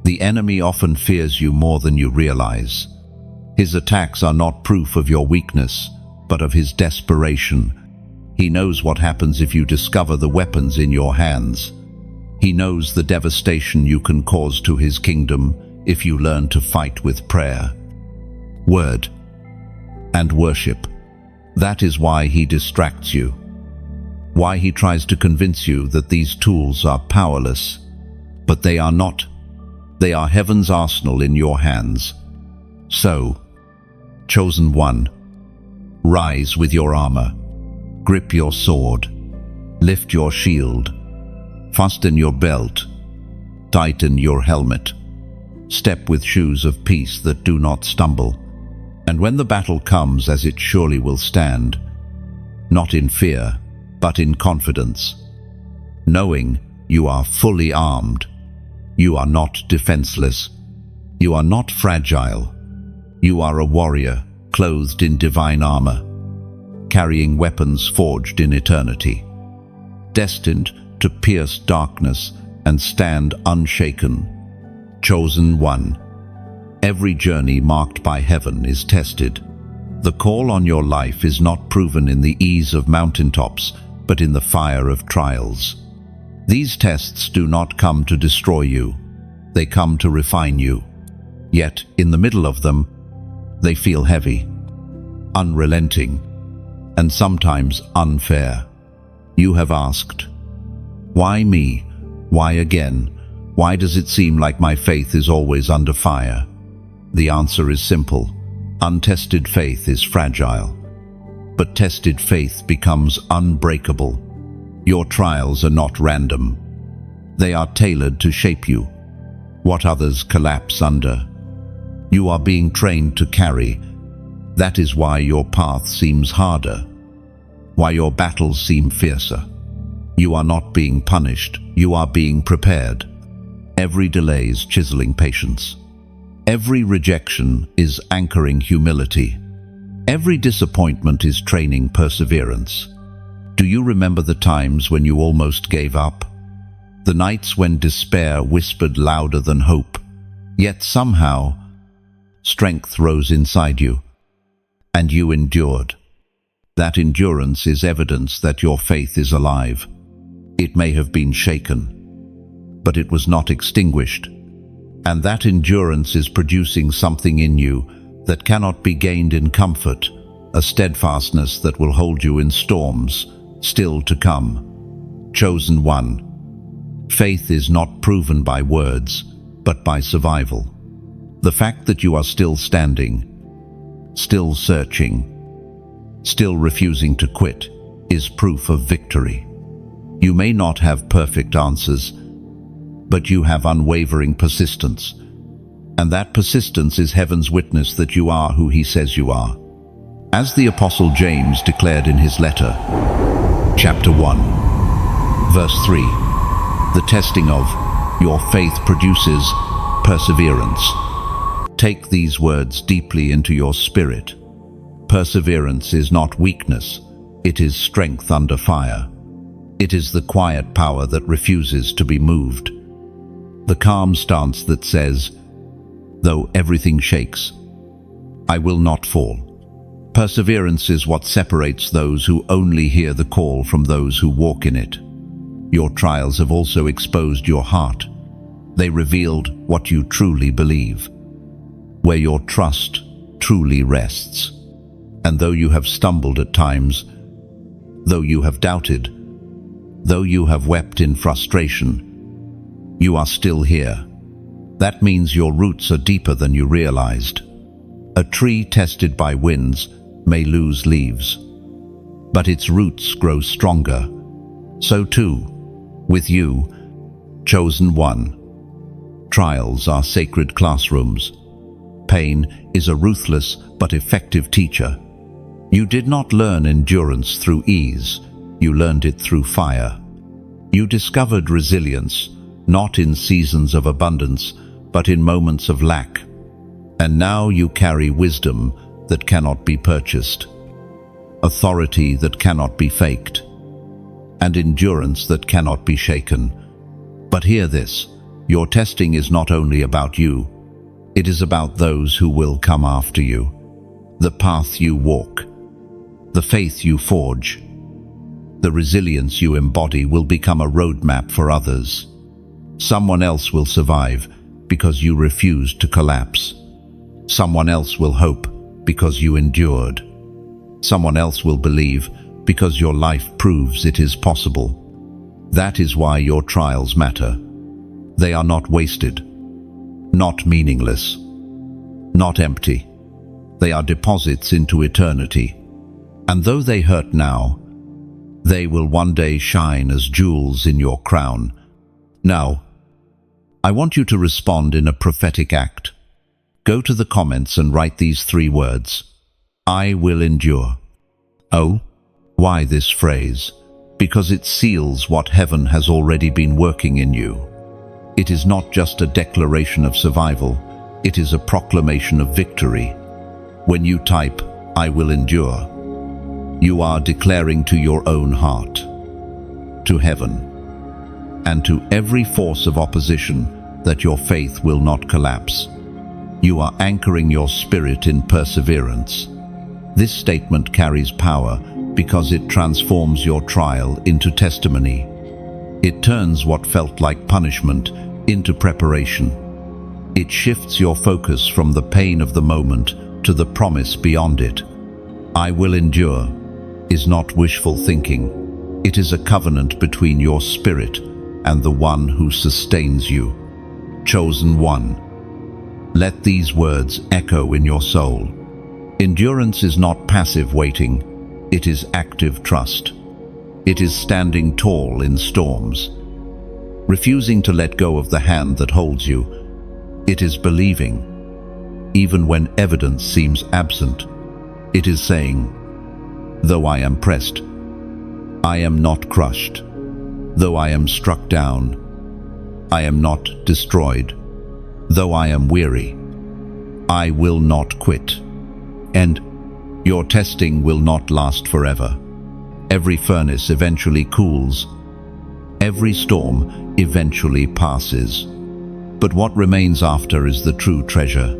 The enemy often fears you more than you realize. His attacks are not proof of your weakness, but of his desperation. He knows what happens if you discover the weapons in your hands. He knows the devastation you can cause to his kingdom if you learn to fight with prayer, word, and worship. That is why he distracts you, why he tries to convince you that these tools are powerless. But they are not. They are heaven's arsenal in your hands. So, chosen one, rise with your armor, grip your sword, lift your shield, fasten your belt, tighten your helmet, step with shoes of peace that do not stumble. And when the battle comes, as it surely will stand, not in fear, but in confidence, knowing you are fully armed. You are not defenseless. You are not fragile. You are a warrior, clothed in divine armor, carrying weapons forged in eternity, destined to pierce darkness and stand unshaken. Chosen one. Every journey marked by heaven is tested. The call on your life is not proven in the ease of mountaintops, but in the fire of trials. These tests do not come to destroy you. They come to refine you. Yet, in the middle of them, they feel heavy, unrelenting, and sometimes unfair. You have asked, why me? Why again? Why does it seem like my faith is always under fire? The answer is simple. Untested faith is fragile, but tested faith becomes unbreakable. Your trials are not random. They are tailored to shape you, what others collapse under. You are being trained to carry. That is why your path seems harder, why your battles seem fiercer. You are not being punished, you are being prepared. Every delay is chiseling patience. Every rejection is anchoring humility. Every disappointment is training perseverance. Do you remember the times when you almost gave up? The nights when despair whispered louder than hope, yet somehow strength rose inside you, and you endured. That endurance is evidence that your faith is alive. It may have been shaken, but it was not extinguished. And that endurance is producing something in you that cannot be gained in comfort, a steadfastness that will hold you in storms still to come. Chosen one. Faith is not proven by words, but by survival. The fact that you are still standing, still searching, still refusing to quit, is proof of victory. You may not have perfect answers, but you have unwavering persistence. And that persistence is heaven's witness that you are who he says you are. As the Apostle James declared in his letter, chapter 1, verse 3, the testing of Your faith produces perseverance. Take these words deeply into your spirit. Perseverance is not weakness, it is strength under fire. It is the quiet power that refuses to be moved. The calm stance that says, though everything shakes, I will not fall. Perseverance is what separates those who only hear the call from those who walk in it. Your trials have also exposed your heart. They revealed what you truly believe, where your trust truly rests. And though you have stumbled at times, though you have doubted, though you have wept in frustration, you are still here. That means your roots are deeper than you realized. A tree tested by winds may lose leaves, but its roots grow stronger. So too, with you, chosen one. Trials are sacred classrooms. Pain is a ruthless but effective teacher. You did not learn endurance through ease, you learned it through fire. You discovered resilience, not in seasons of abundance, but in moments of lack. And now you carry wisdom that cannot be purchased, authority that cannot be faked, and endurance that cannot be shaken. But hear this, your testing is not only about you, it is about those who will come after you. The path you walk, the faith you forge, the resilience you embody will become a roadmap for others. Someone else will survive because you refused to collapse. Someone else will hope because you endured. Someone else will believe because your life proves it is possible. That is why your trials matter. They are not wasted, not meaningless, not empty. They are deposits into eternity. And though they hurt now, they will one day shine as jewels in your crown. Now, I want you to respond in a prophetic act. Go to the comments and write these 3 words. I will endure. Oh, why this phrase? Because it seals what heaven has already been working in you. It is not just a declaration of survival, it is a proclamation of victory. When you type, I will endure, you are declaring to your own heart, to heaven, and to every force of opposition that your faith will not collapse. You are anchoring your spirit in perseverance. This statement carries power because it transforms your trial into testimony. It turns what felt like punishment into preparation. It shifts your focus from the pain of the moment to the promise beyond it. I will endure is not wishful thinking. It is a covenant between your spirit and the one who sustains you. Chosen one. Let these words echo in your soul. Endurance is not passive waiting, it is active trust. It is standing tall in storms, refusing to let go of the hand that holds you. It is believing, even when evidence seems absent. It is saying, though I am pressed, I am not crushed. Though I am struck down, I am not destroyed. Though I am weary, I will not quit. And your testing will not last forever. Every furnace eventually cools. Every storm eventually passes. But what remains after is the true treasure,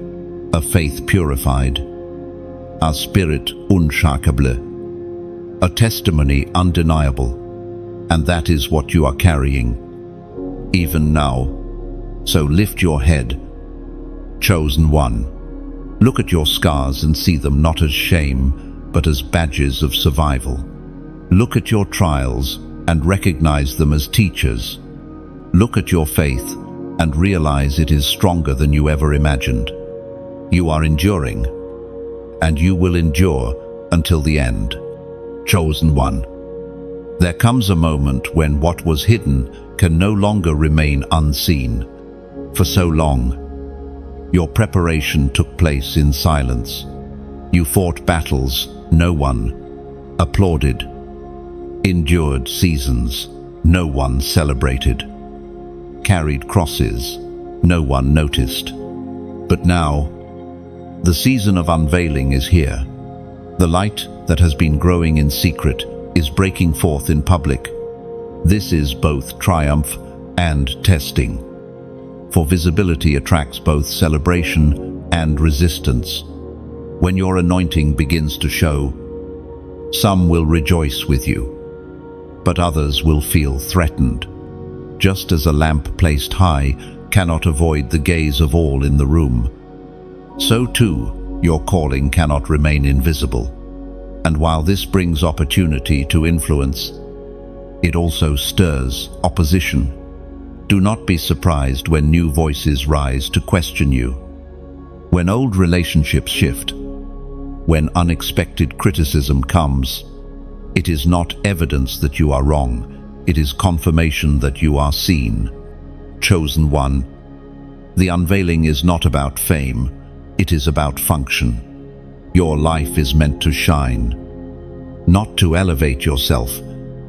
a faith purified, a spirit unshakable, a testimony undeniable. And that is what you are carrying, even now. So lift your head, chosen one. Look at your scars and see them not as shame, but as badges of survival. Look at your trials and recognize them as teachers. Look at your faith and realize it is stronger than you ever imagined. You are enduring, and you will endure until the end. Chosen one. There comes a moment when what was hidden can no longer remain unseen. For so long, your preparation took place in silence. You fought battles no one applauded, endured seasons no one celebrated, carried crosses. No one noticed. But now, the season of unveiling is here. The light that has been growing in secret is breaking forth in public. This is both triumph and testing. For visibility attracts both celebration and resistance. When your anointing begins to show, some will rejoice with you, but others will feel threatened. Just as a lamp placed high cannot avoid the gaze of all in the room, so too your calling cannot remain invisible. And while this brings opportunity to influence, it also stirs opposition. Do not be surprised when new voices rise to question you. When old relationships shift, when unexpected criticism comes, it is not evidence that you are wrong. It is confirmation that you are seen. Chosen one. The unveiling is not about fame. It is about function. Your life is meant to shine, not to elevate yourself,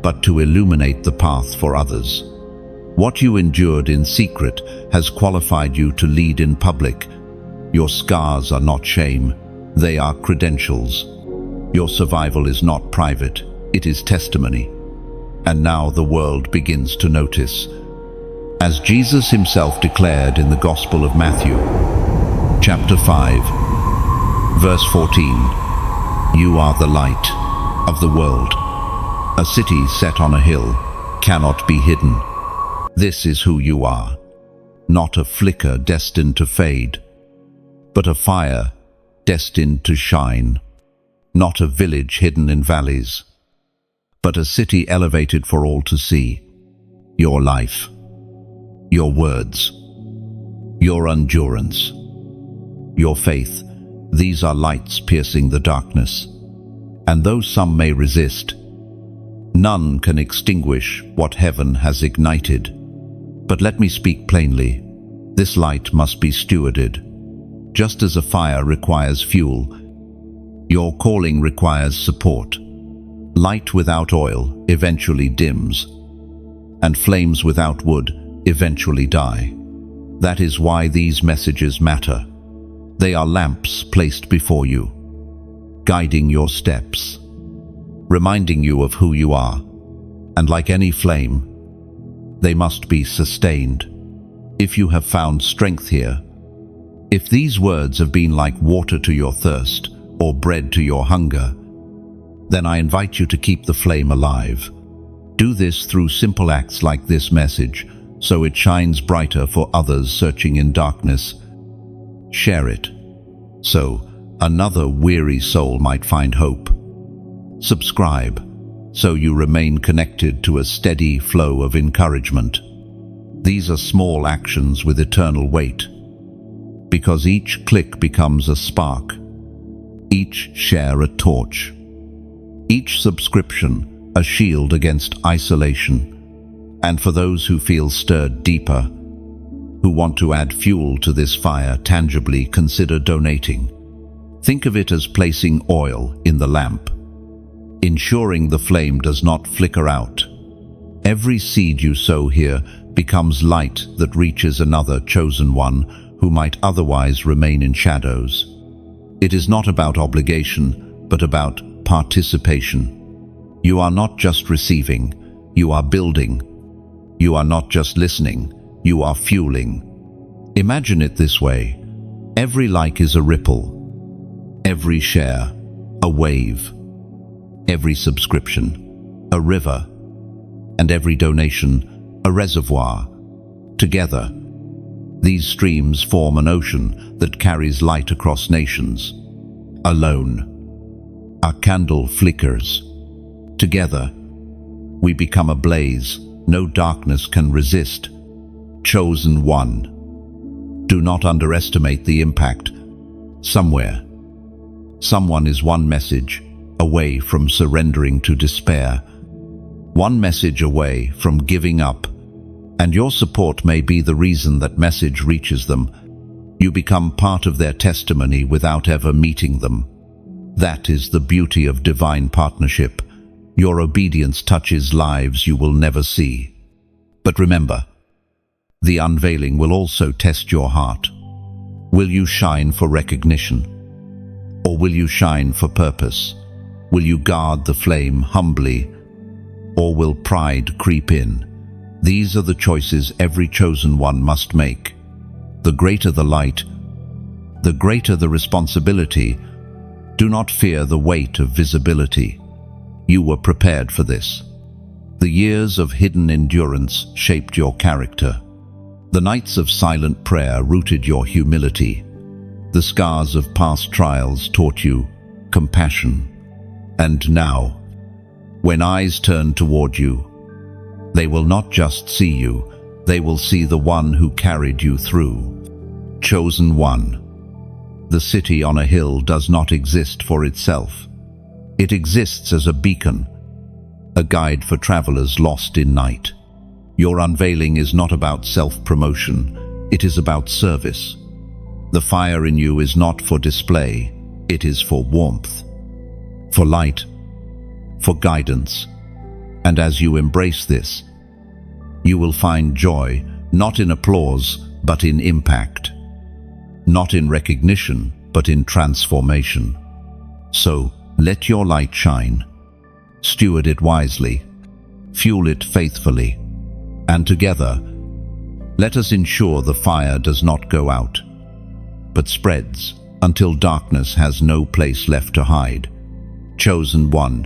but to illuminate the path for others. What you endured in secret has qualified you to lead in public. Your scars are not shame, they are credentials. Your survival is not private, it is testimony. And now the world begins to notice. As Jesus himself declared in the Gospel of Matthew, chapter 5, verse 14, "You are the light of the world. A city set on a hill cannot be hidden." This is who you are, not a flicker destined to fade, but a fire destined to shine, not a village hidden in valleys, but a city elevated for all to see. Your life, your words, your endurance, your faith, these are lights piercing the darkness. And though some may resist, none can extinguish what heaven has ignited. But let me speak plainly. This light must be stewarded. Just as a fire requires fuel, your calling requires support. Light without oil eventually dims, and flames without wood eventually die. That is why these messages matter. They are lamps placed before you, guiding your steps, reminding you of who you are. And like any flame, they must be sustained. If you have found strength here, if these words have been like water to your thirst or bread to your hunger, then I invite you to keep the flame alive. Do this through simple acts like this message, so it shines brighter for others searching in darkness. Share it, so another weary soul might find hope. Subscribe, so you remain connected to a steady flow of encouragement. These are small actions with eternal weight, because each click becomes a spark, each share a torch, each subscription a shield against isolation. And for those who feel stirred deeper, who want to add fuel to this fire tangibly, consider donating. Think of it as placing oil in the lamp, ensuring the flame does not flicker out. Every seed you sow here becomes light that reaches another chosen one who might otherwise remain in shadows. It is not about obligation, but about participation. You are not just receiving, you are building. You are not just listening, you are fueling. Imagine it this way. Every like is a ripple, every share a wave, every subscription a river, and every donation a reservoir. Together, these streams form an ocean that carries light across nations. Alone, our candle flickers. Together, we become a blaze no darkness can resist. Chosen one. Do not underestimate the impact. Somewhere, someone is one message away from surrendering to despair, one message away from giving up, and your support may be the reason that message reaches them. You become part of their testimony without ever meeting them. That is the beauty of divine partnership. Your obedience touches lives you will never see. But remember, The unveiling will also test your heart. Will you shine for recognition? Or will you shine for purpose? Will you guard the flame humbly? Or will pride creep in? These are the choices every chosen one must make. The greater the light, the greater the responsibility. Do not fear the weight of visibility. You were prepared for this. The years of hidden endurance shaped your character. The nights of silent prayer rooted your humility. The scars of past trials taught you compassion. And now, when eyes turn toward you, they will not just see you, they will see the one who carried you through. Chosen one. The city on a hill does not exist for itself. It exists as a beacon, a guide for travelers lost in night. Your unveiling is not about self-promotion, it is about service. The fire in you is not for display, it is for warmth, for light, for guidance. And as you embrace this, you will find joy not in applause, but in impact. Not in recognition, but in transformation. So, let your light shine. Steward it wisely. Fuel it faithfully. And together, let us ensure the fire does not go out, but spreads until darkness has no place left to hide. Chosen one.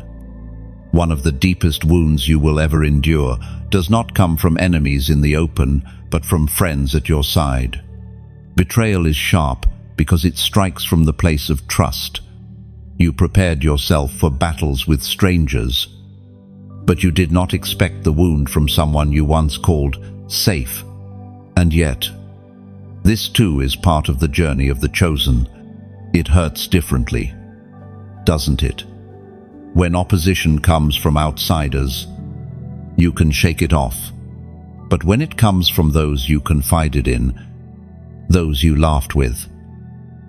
One of the deepest wounds you will ever endure does not come from enemies in the open, but from friends at your side. Betrayal is sharp because it strikes from the place of trust. You prepared yourself for battles with strangers, but you did not expect the wound from someone you once called safe. And yet, this too is part of the journey of the chosen. It hurts differently, doesn't it? When opposition comes from outsiders, you can shake it off. But when it comes from those you confided in, those you laughed with,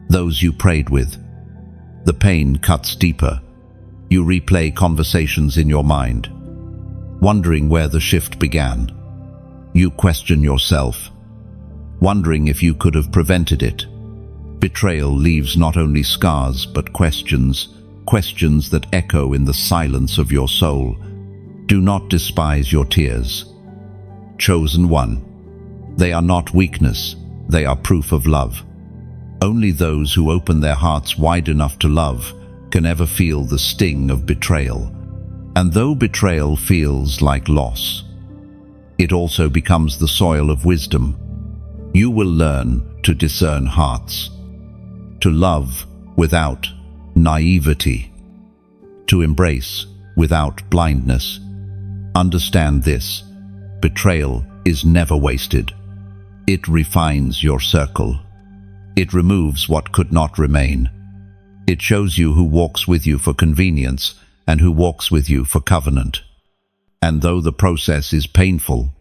those you prayed with, the pain cuts deeper. You replay conversations in your mind, wondering where the shift began. You question yourself, wondering if you could have prevented it. Betrayal leaves not only scars but questions that echo in the silence of your soul. Do not despise your tears. Chosen one. They are not weakness, they are proof of love. Only those who open their hearts wide enough to love can ever feel the sting of betrayal. And though betrayal feels like loss, it also becomes the soil of wisdom. You will learn to discern hearts, to love without naivety, to embrace without blindness. Understand this: betrayal is never wasted. It refines your circle. It removes what could not remain. It shows you who walks with you for convenience and who walks with you for covenant. And though the process is painful,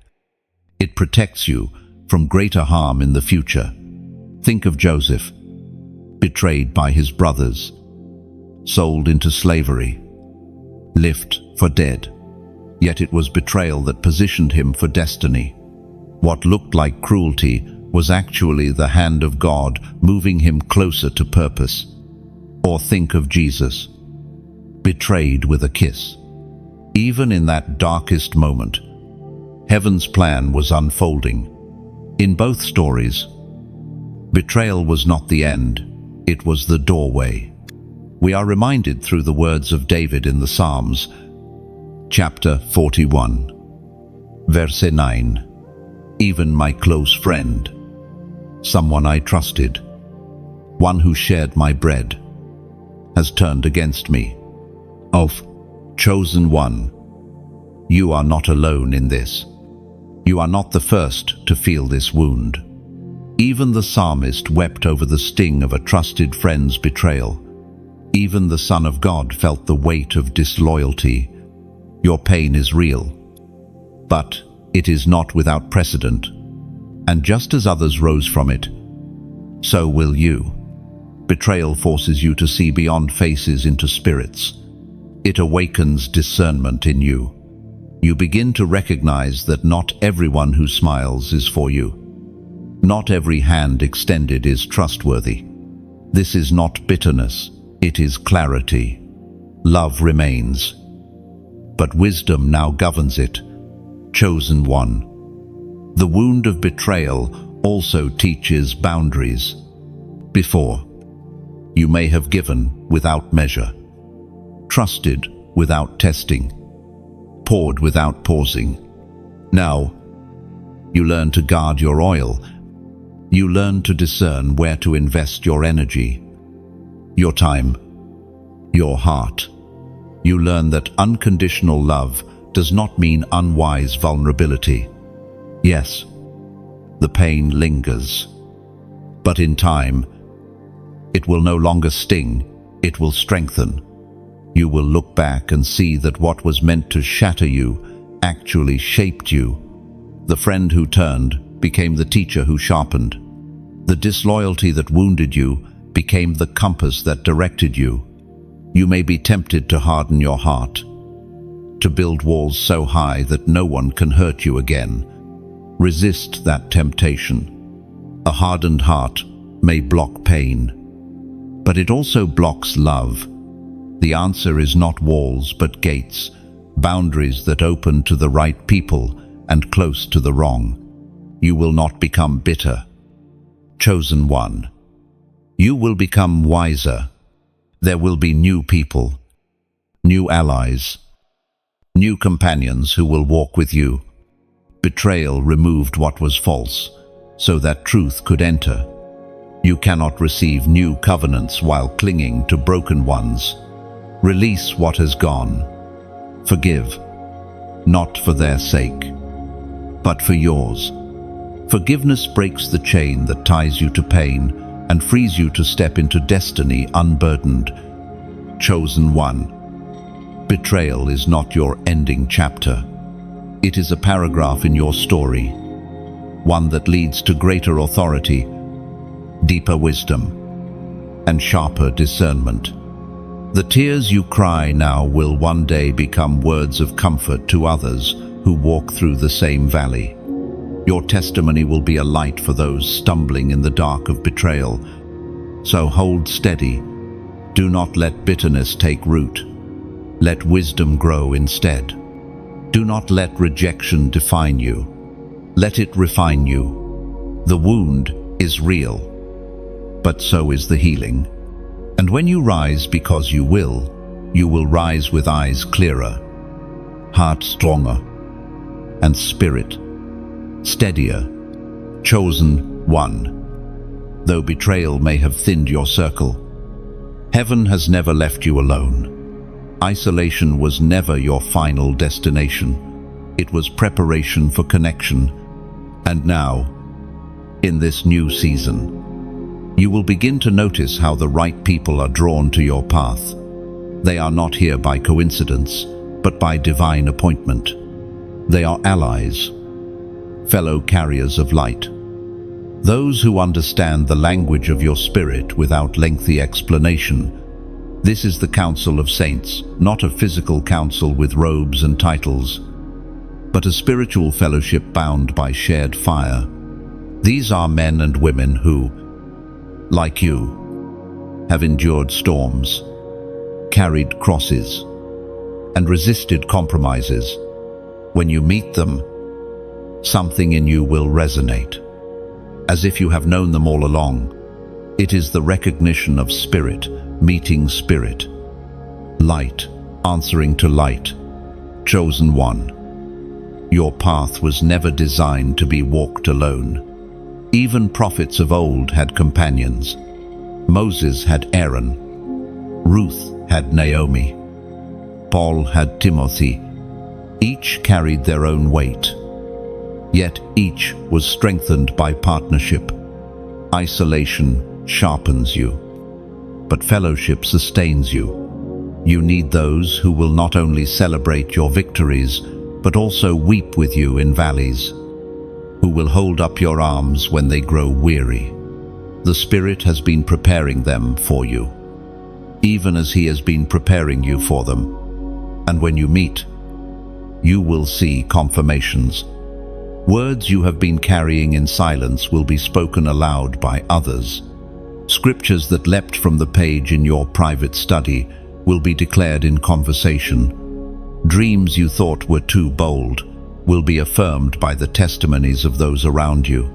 it protects you from greater harm in the future. Think of Joseph, betrayed by his brothers, sold into slavery, left for dead. Yet it was betrayal that positioned him for destiny. What looked like cruelty was actually the hand of God moving him closer to purpose. Or think of Jesus, betrayed with a kiss. Even in that darkest moment, heaven's plan was unfolding. In both stories, betrayal was not the end, it was the doorway. We are reminded through the words of David in the Psalms, chapter 41, verse 9. Even my close friend, someone I trusted, one who shared my bread, has turned against me. Of chosen one, you are not alone in this. You are not the first to feel this wound. Even the psalmist wept over the sting of a trusted friend's betrayal. Even the Son of God felt the weight of disloyalty. Your pain is real, but it is not without precedent. And just as others rose from it, so will you. Betrayal forces you to see beyond faces into spirits. It awakens discernment in you. you begin to recognize that not everyone who smiles is for you. Not every hand extended is trustworthy. This is not bitterness, it is clarity. Love remains, but wisdom now governs it. Chosen one. The wound of betrayal also teaches boundaries. Before, you may have given without measure, trusted without testing, poured without pausing. Now, you learn to guard your oil. You learn to discern where to invest your energy, your time, your heart. You learn that unconditional love does not mean unwise vulnerability. Yes, the pain lingers, but in time, it will no longer sting, it will strengthen. You will look back and see that what was meant to shatter you actually shaped you. The friend who turned became the teacher who sharpened. The disloyalty that wounded you became the compass that directed you. You may be tempted to harden your heart, to build walls so high that no one can hurt you again. Resist that temptation. A hardened heart may block pain, but it also blocks love. The answer is not walls but gates, boundaries that open to the right people and close to the wrong. You will not become bitter. Chosen one. You will become wiser. There will be new people, new allies, new companions who will walk with you. Betrayal removed what was false, so that truth could enter. You cannot receive new covenants while clinging to broken ones. Release what has gone. Forgive, not for their sake, but for yours. Forgiveness breaks the chain that ties you to pain and frees you to step into destiny unburdened. Chosen one. Betrayal is not your ending chapter. It is a paragraph in your story, one that leads to greater authority, deeper wisdom, and sharper discernment. The tears you cry now will one day become words of comfort to others who walk through the same valley. Your testimony will be a light for those stumbling in the dark of betrayal. So hold steady. Do not let bitterness take root. Let wisdom grow instead. Do not let rejection define you. Let it refine you. The wound is real, but so is the healing. And when you rise because you will rise with eyes clearer, heart stronger, and spirit steadier. Chosen one. Though betrayal may have thinned your circle, heaven has never left you alone. Isolation was never your final destination. It was preparation for connection. And now, in this new season, you will begin to notice how the right people are drawn to your path. They are not here by coincidence, but by divine appointment. They are allies, fellow carriers of light. Those who understand the language of your spirit without lengthy explanation. This is the council of saints, not a physical council with robes and titles, but a spiritual fellowship bound by shared fire. These are men and women who, like you, have endured storms, carried crosses, and resisted compromises. When you meet them, something in you will resonate, as if you have known them all along. It is the recognition of spirit meeting spirit, light answering to light. Chosen one. Your path was never designed to be walked alone. Even prophets of old had companions. Moses had Aaron, Ruth had Naomi, Paul had Timothy. Each carried their own weight, yet each was strengthened by partnership. Isolation sharpens you, but fellowship sustains you. You need those who will not only celebrate your victories, but also weep with you in valleys, who will hold up your arms when they grow weary. The Spirit has been preparing them for you, even as He has been preparing you for them. And when you meet, you will see confirmations. Words you have been carrying in silence will be spoken aloud by others. Scriptures that leapt from the page in your private study will be declared in conversation. Dreams you thought were too bold will be affirmed by the testimonies of those around you.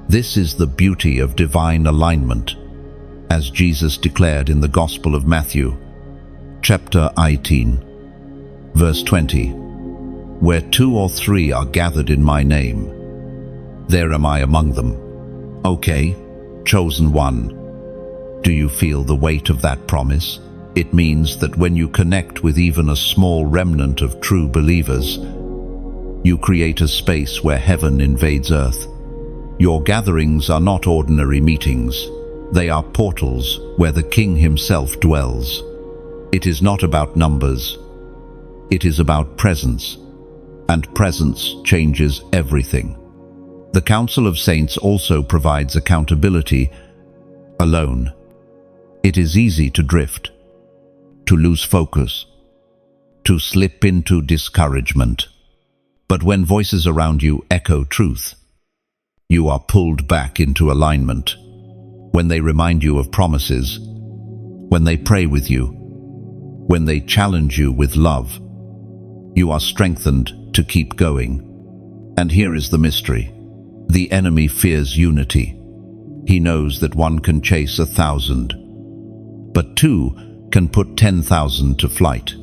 This is the beauty of divine alignment, as Jesus declared in the Gospel of Matthew, chapter 18, verse 20. Where 2 or 3 are gathered in my name, there am I among them. Okay, chosen one. Do you feel the weight of that promise? It means that when you connect with even a small remnant of true believers, you create a space where heaven invades earth. Your gatherings are not ordinary meetings. They are portals where the King himself dwells. It is not about numbers. It is about presence. And presence changes everything. The Council of Saints also provides accountability. Alone, it is easy to drift, to lose focus, to slip into discouragement. But when voices around you echo truth, you are pulled back into alignment. When they remind you of promises, when they pray with you, when they challenge you with love, you are strengthened to keep going. And here is the mystery. The enemy fears unity. He knows that 1 can chase 1,000, but 2 can put 10,000 to flight.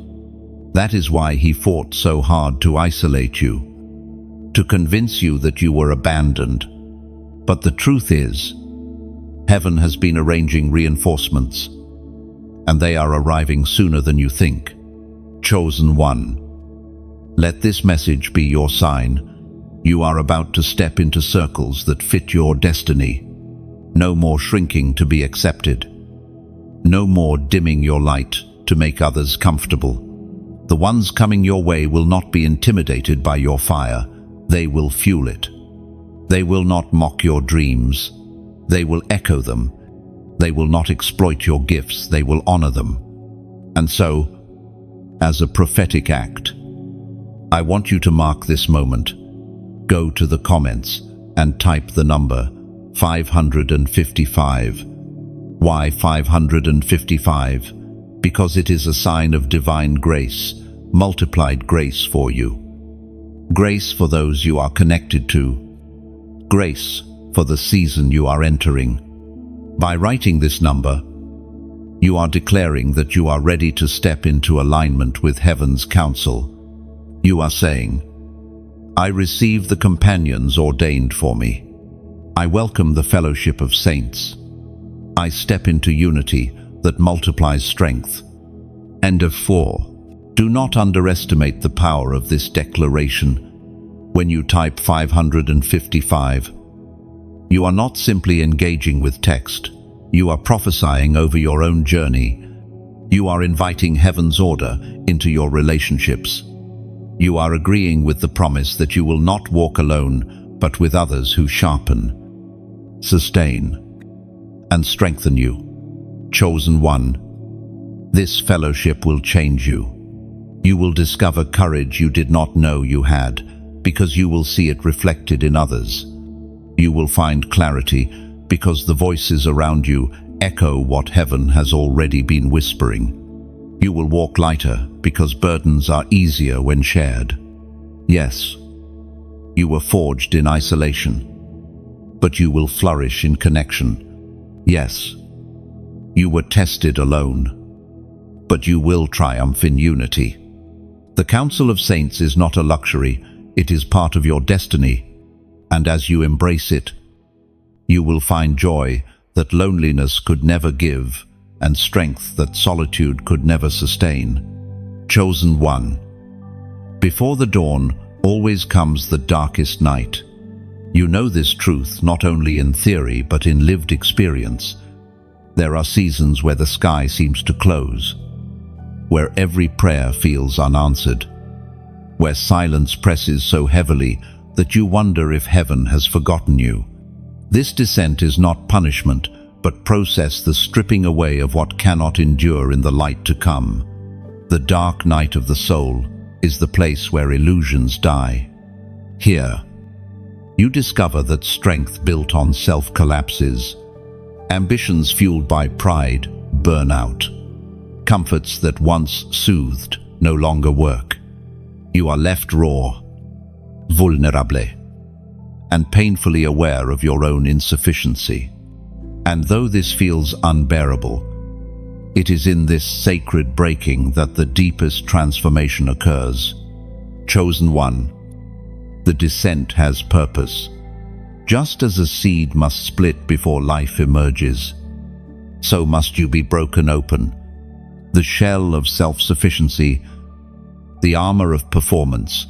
That is why he fought so hard to isolate you, to convince you that you were abandoned. But the truth is, heaven has been arranging reinforcements, and they are arriving sooner than you think. Chosen one. Let this message be your sign. You are about to step into circles that fit your destiny. No more shrinking to be accepted. No more dimming your light to make others comfortable. The ones coming your way will not be intimidated by your fire. They will fuel it. They will not mock your dreams. They will echo them. They will not exploit your gifts. They will honor them. And so, as a prophetic act, I want you to mark this moment. Go to the comments and type the number 555. Why 555? Because it is a sign of divine grace, multiplied grace for you. Grace for those you are connected to. Grace for the season you are entering. By writing this number, you are declaring that you are ready to step into alignment with heaven's counsel. You are saying, I receive the companions ordained for me. I welcome the fellowship of saints. I step into unity that multiplies strength. End of 4. Do not underestimate the power of this declaration. When you type 555, you are not simply engaging with text. You are prophesying over your own journey. You are inviting heaven's order into your relationships. You are agreeing with the promise that you will not walk alone, but with others who sharpen, sustain, and strengthen you. Chosen one. This fellowship will change you. You will discover courage you did not know you had, because you will see it reflected in others. You will find clarity, because the voices around you echo what heaven has already been whispering. You will walk lighter, because burdens are easier when shared. Yes, you were forged in isolation, but you will flourish in connection. Yes, you were tested alone, but you will triumph in unity. The Council of Saints is not a luxury, it is part of your destiny, and as you embrace it, you will find joy that loneliness could never give, and strength that solitude could never sustain. Chosen one. Before the dawn always comes the darkest night. You know this truth not only in theory but in lived experience. There are seasons where the sky seems to close, where every prayer feels unanswered, where silence presses so heavily that you wonder if heaven has forgotten you. This descent is not punishment, but process the stripping away of what cannot endure in the light to come. The dark night of the soul is the place where illusions die. Here, you discover that strength built on self collapses, ambitions fueled by pride burn out, comforts that once soothed no longer work. You are left raw, vulnerable, and painfully aware of your own insufficiency. And though this feels unbearable, it is in this sacred breaking that the deepest transformation occurs. Chosen one, the descent has purpose. Just as a seed must split before life emerges, so must you be broken open. The shell of self-sufficiency, the armor of performance,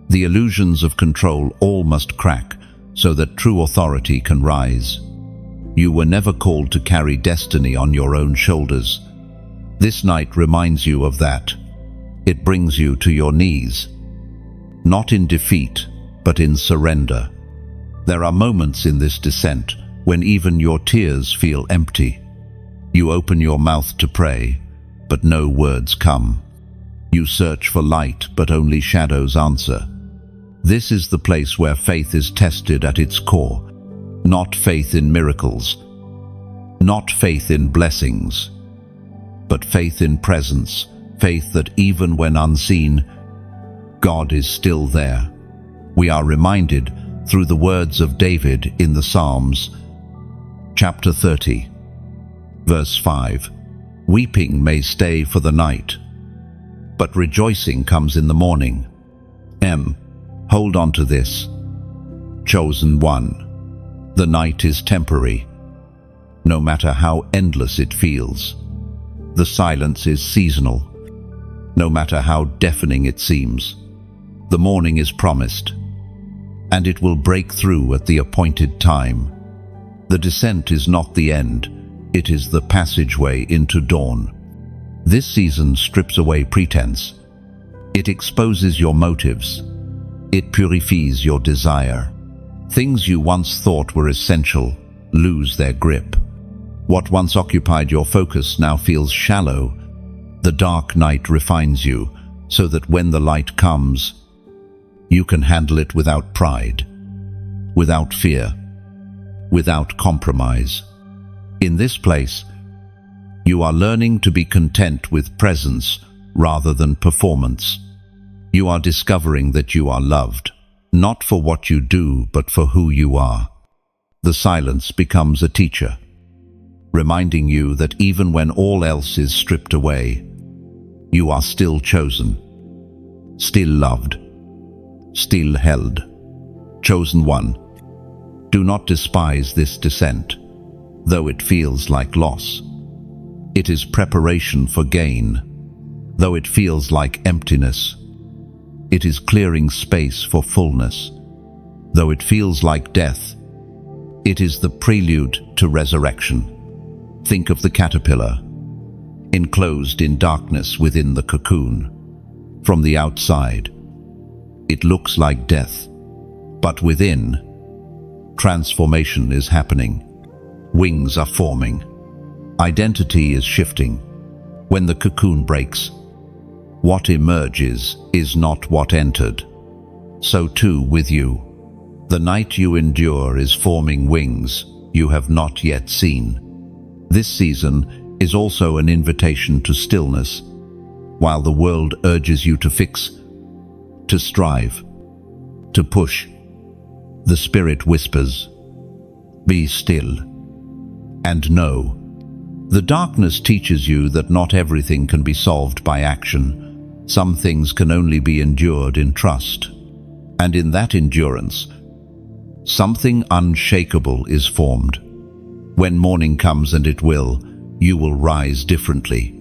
the illusions of control all must crack so that true authority can rise. You were never called to carry destiny on your own shoulders. This night reminds you of that. It brings you to your knees, not in defeat, but in surrender. There are moments in this descent when even your tears feel empty. You open your mouth to pray, but no words come. You search for light, but only shadows answer. This is the place where faith is tested at its core. Not faith in miracles, not faith in blessings, but faith in presence, faith that even when unseen, God is still there. We are reminded through the words of David in the Psalms, chapter 30, verse 5, "Weeping may stay for the night, but rejoicing comes in the morning." Hold on to this. Chosen one. The night is temporary, no matter how endless it feels. The silence is seasonal, no matter how deafening it seems. The morning is promised, and it will break through at the appointed time. The descent is not the end, it is the passageway into dawn. This season strips away pretense. It exposes your motives. It purifies your desire. Things you once thought were essential lose their grip. What once occupied your focus now feels shallow. The dark night refines you, so that when the light comes, you can handle it without pride, without fear, without compromise. In this place, you are learning to be content with presence rather than performance. You are discovering that you are loved, not for what you do, but for who you are. The silence becomes a teacher, reminding you that even when all else is stripped away, you are still chosen, still loved, still held. Chosen one, do not despise this descent, though it feels like loss. It is preparation for gain, though it feels like emptiness. It is clearing space for fullness, though it feels like death. It is the prelude to resurrection. Think of the caterpillar, enclosed in darkness within the cocoon. From the outside, it looks like death, but within, transformation is happening. Wings are forming. Identity is shifting. When the cocoon breaks, what emerges is not what entered. So too with you. The night you endure is forming wings you have not yet seen. This season is also an invitation to stillness. While the world urges you to fix, to strive, to push, the Spirit whispers, "Be still and know." The darkness teaches you that not everything can be solved by action. Some things can only be endured in trust. And in that endurance, something unshakable is formed. When morning comes, and it will, you will rise differently.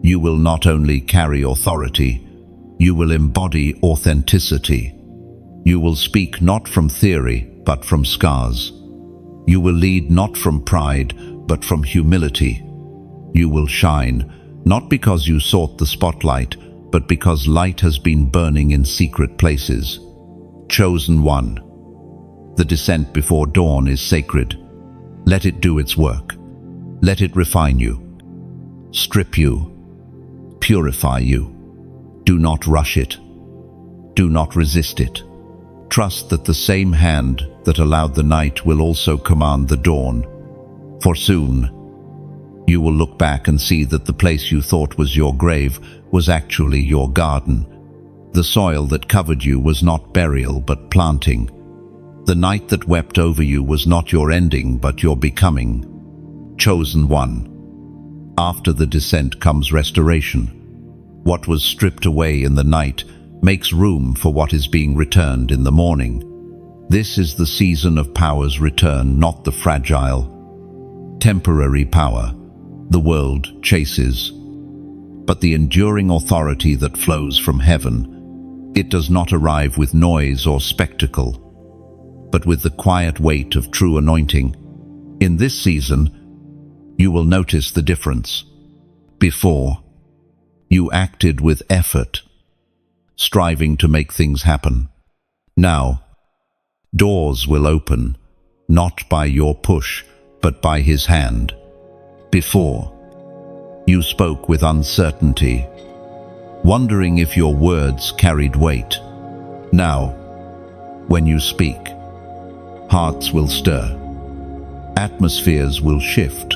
You will not only carry authority, you will embody authenticity. You will speak not from theory, but from scars. You will lead not from pride, but from humility. You will shine, not because you sought the spotlight, but because light has been burning in secret places. Chosen one. The descent before dawn is sacred. Let it do its work. Let it refine you, strip you, purify you, Do not rush it. Do not resist it. Trust that the same hand that allowed the night will also command the dawn. For soon, you will look back and see that the place you thought was your grave was actually your garden. The soil that covered you was not burial but planting. The night that wept over you was not your ending but your becoming. Chosen one. After the descent comes restoration. What was stripped away in the night makes room for what is being returned in the morning. This is the season of power's return, not the fragile, temporary power the world chases, but the enduring authority that flows from heaven. It does not arrive with noise or spectacle, but with the quiet weight of true anointing. In this season, you will notice the difference. Before, you acted with effort, striving to make things happen. Now, doors will open, not by your push, but by His hand. Before, you spoke with uncertainty, wondering if your words carried weight. Now, when you speak, hearts will stir, atmospheres will shift,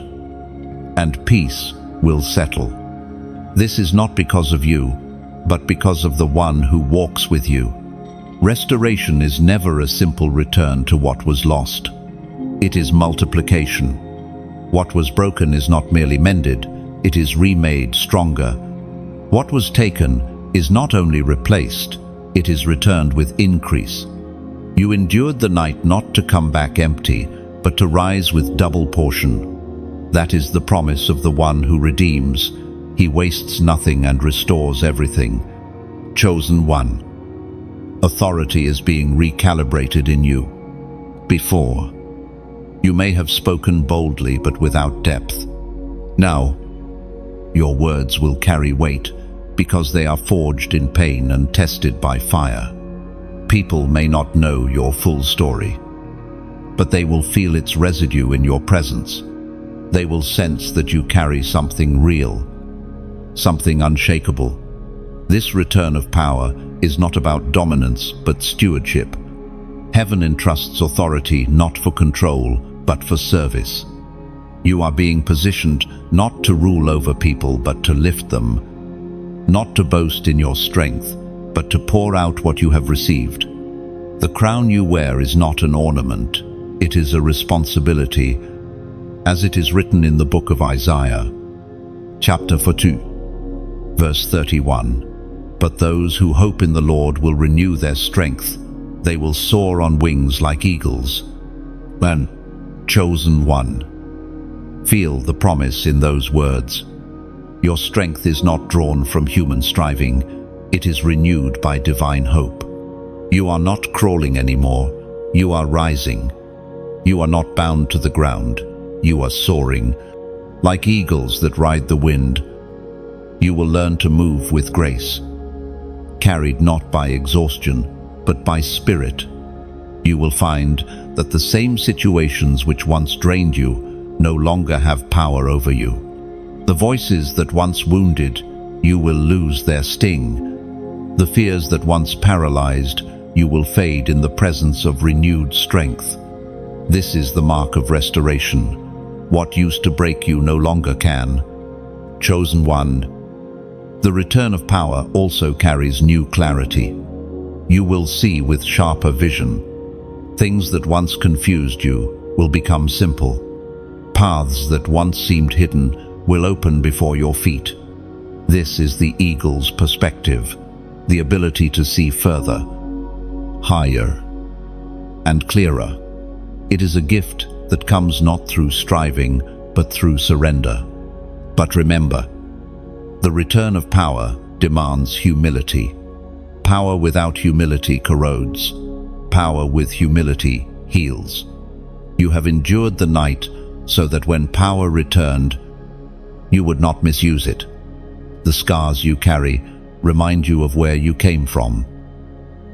and peace will settle. This is not because of you, but because of the one who walks with you. Restoration is never a simple return to what was lost. It is multiplication. What was broken is not merely mended, it is remade stronger. What was taken is not only replaced, it is returned with increase. You endured the night not to come back empty, but to rise with double portion. That is the promise of the one who redeems. He wastes nothing and restores everything. Chosen one. Authority is being recalibrated in you. Before, you may have spoken boldly but without depth. Now, your words will carry weight because they are forged in pain and tested by fire. People may not know your full story, but they will feel its residue in your presence. They will sense that you carry something real, something unshakable. This return of power is not about dominance but stewardship. Heaven entrusts authority not for control, but for service. You are being positioned not to rule over people, but to lift them, not to boast in your strength, but to pour out what you have received. The crown you wear is not an ornament, it is a responsibility, as it is written in the book of Isaiah, chapter 42, verse 31. But those who hope in the Lord will renew their strength. They will soar on wings like eagles. And chosen one. Feel the promise in those words. Your strength is not drawn from human striving. It is renewed by divine hope. You are not crawling anymore. You are rising. You are not bound to the ground. You are soaring. Like eagles that ride the wind, you will learn to move with grace, carried not by exhaustion, but by spirit. You will find that the same situations which once drained you no longer have power over you. The voices that once wounded you will lose their sting. The fears that once paralyzed you will fade in the presence of renewed strength. This is the mark of restoration. What used to break you no longer can. Chosen one. The return of power also carries new clarity. You will see with sharper vision. Things that once confused you will become simple. Paths that once seemed hidden will open before your feet. This is the eagle's perspective, the ability to see further, higher, and clearer. It is a gift that comes not through striving, but through surrender. But remember, the return of power demands humility. Power without humility corrodes. Power with humility heals. You have endured the night so that when power returned, you would not misuse it. The scars you carry remind you of where you came from,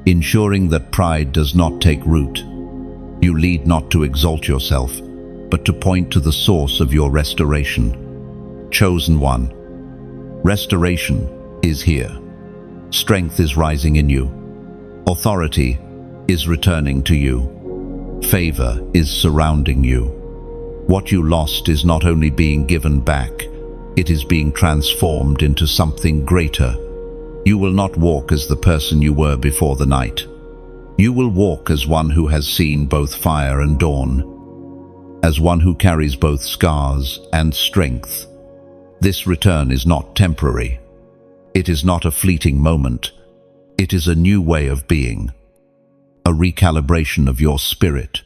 ensuring that pride does not take root. You lead not to exalt yourself, but to point to the source of your restoration. Chosen one. Restoration is here. Strength is rising in you. Authority is returning to you. Favor is surrounding you. What you lost is not only being given back, it is being transformed into something greater. You will not walk as the person you were before the night. You will walk as one who has seen both fire and dawn, as one who carries both scars and strength. This return is not temporary. It is not a fleeting moment. It is a new way of being, a recalibration of your spirit,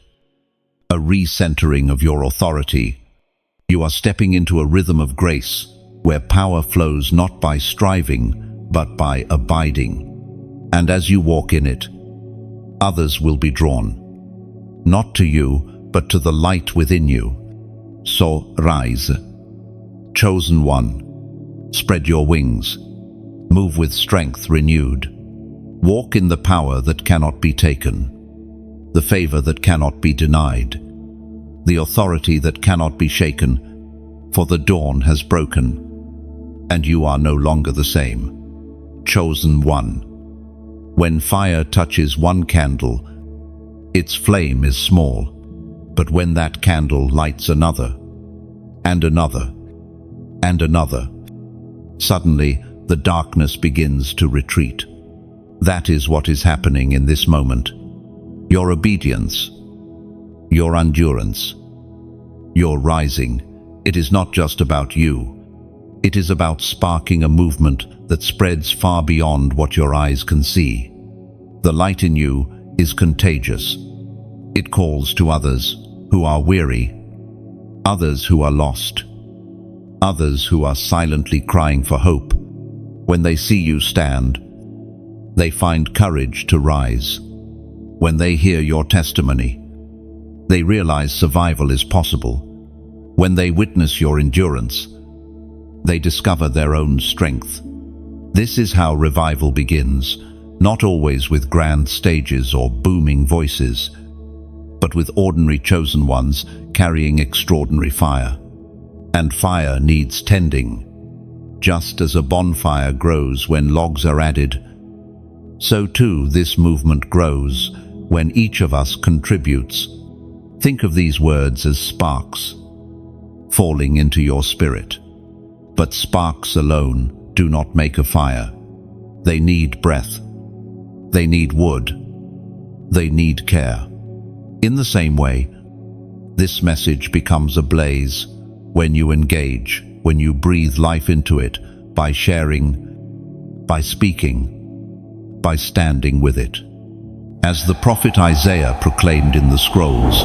a recentering of your authority. You are stepping into a rhythm of grace where power flows not by striving, but by abiding. And as you walk in it, others will be drawn, not to you, but to the light within you. So rise, chosen one, spread your wings, move with strength renewed. Walk in the power that cannot be taken, the favor that cannot be denied, the authority that cannot be shaken, for the dawn has broken, and you are no longer the same. Chosen one. When fire touches one candle, its flame is small, but when that candle lights another, and another, and another, suddenly the darkness begins to retreat. That is what is happening in this moment. Your obedience, your endurance, your rising, it is not just about you. It is about sparking a movement that spreads far beyond what your eyes can see. The light in you is contagious. It calls to others who are weary, others who are lost, others who are silently crying for hope. When they see you stand, they find courage to rise. When they hear your testimony, they realize survival is possible. When they witness your endurance, they discover their own strength. This is how revival begins, not always with grand stages or booming voices, but with ordinary chosen ones carrying extraordinary fire. And fire needs tending. Just as a bonfire grows when logs are added, so too this movement grows when each of us contributes. Think of these words as sparks falling into your spirit. But sparks alone do not make a fire. They need breath. They need wood. They need care. In the same way, this message becomes a blaze when you engage, when you breathe life into it by sharing, by speaking, by standing with it. As the prophet Isaiah proclaimed in the scrolls,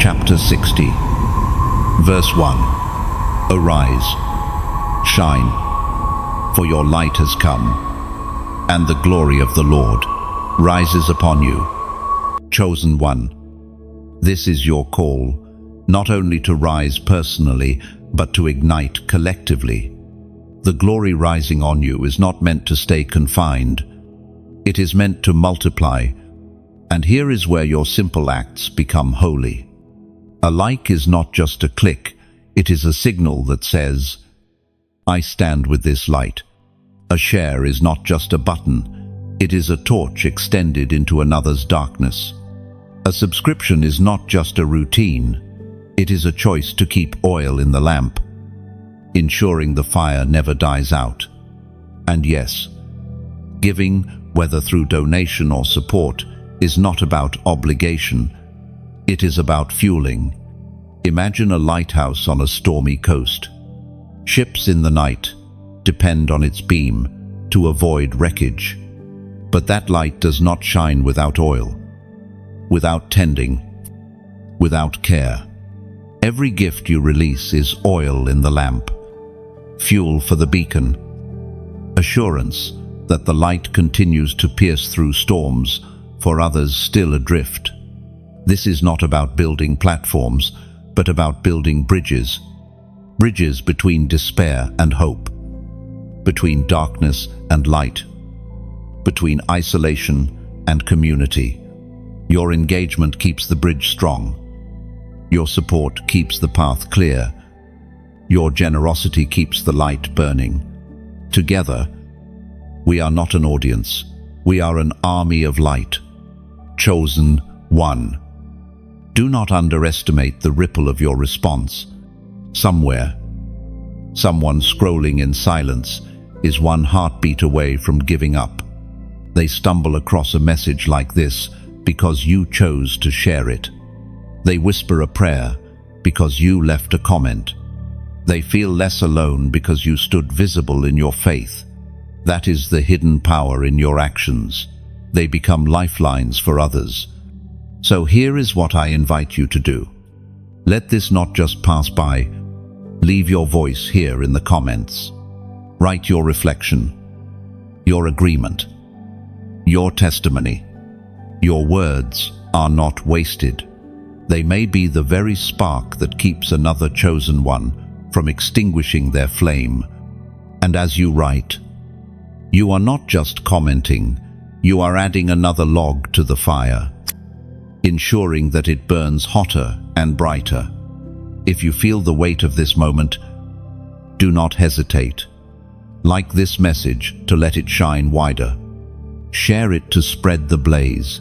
chapter 60, verse 1, "Arise, shine, for your light has come, and the glory of the Lord rises upon you." Chosen one, this is your call, not only to rise personally, but to ignite collectively. The glory rising on you is not meant to stay confined. It is meant to multiply, and here is where your simple acts become holy. A like is not just a click, it is a signal that says, "I stand with this light." A share is not just a button, it is a torch extended into another's darkness. A subscription is not just a routine, it is a choice to keep oil in the lamp, ensuring the fire never dies out. And yes, giving, whether through donation or support, is not about obligation, it is about fueling. Imagine a lighthouse on a stormy coast. Ships in the night depend on its beam to avoid wreckage. But that light does not shine without oil, without tending, without care. Every gift you release is oil in the lamp, fuel for the beacon, assurance that the light continues to pierce through storms for others still adrift. This is not about building platforms, but about building bridges. Bridges between despair and hope, between darkness and light, between isolation and community. Your engagement keeps the bridge strong. Your support keeps the path clear. Your generosity keeps the light burning. Together, We are not an audience. We are an army of light. Chosen one. Do not underestimate the ripple of your response. Somewhere, someone scrolling in silence is one heartbeat away from giving up. They stumble across a message like this because you chose to share it. They whisper a prayer because you left a comment. They feel less alone because you stood visible in your faith. That is the hidden power in your actions. They become lifelines for others. So here is what I invite you to do. Let this not just pass by. Leave your voice here in the comments. Write your reflection, your agreement, your testimony. Your words are not wasted. They may be the very spark that keeps another chosen one from extinguishing their flame. And as you write, you are not just commenting, you are adding another log to the fire, ensuring that it burns hotter and brighter. If you feel the weight of this moment, do not hesitate. Like this message to let it shine wider. Share it to spread the blaze.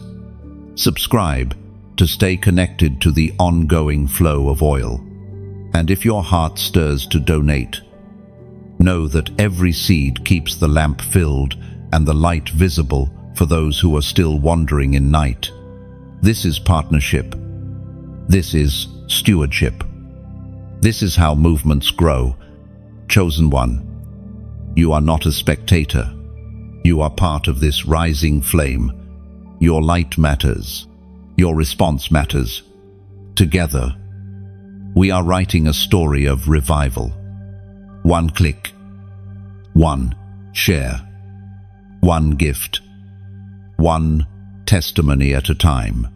Subscribe to stay connected to the ongoing flow of oil. And if your heart stirs to donate, know that every seed keeps the lamp filled and the light visible for those who are still wandering in night. This is partnership. This is stewardship. This is how movements grow. Chosen one, you are not a spectator. You are part of this rising flame. Your light matters. Your response matters. Together, we are writing a story of revival. One click, one share, one gift, one testimony at a time.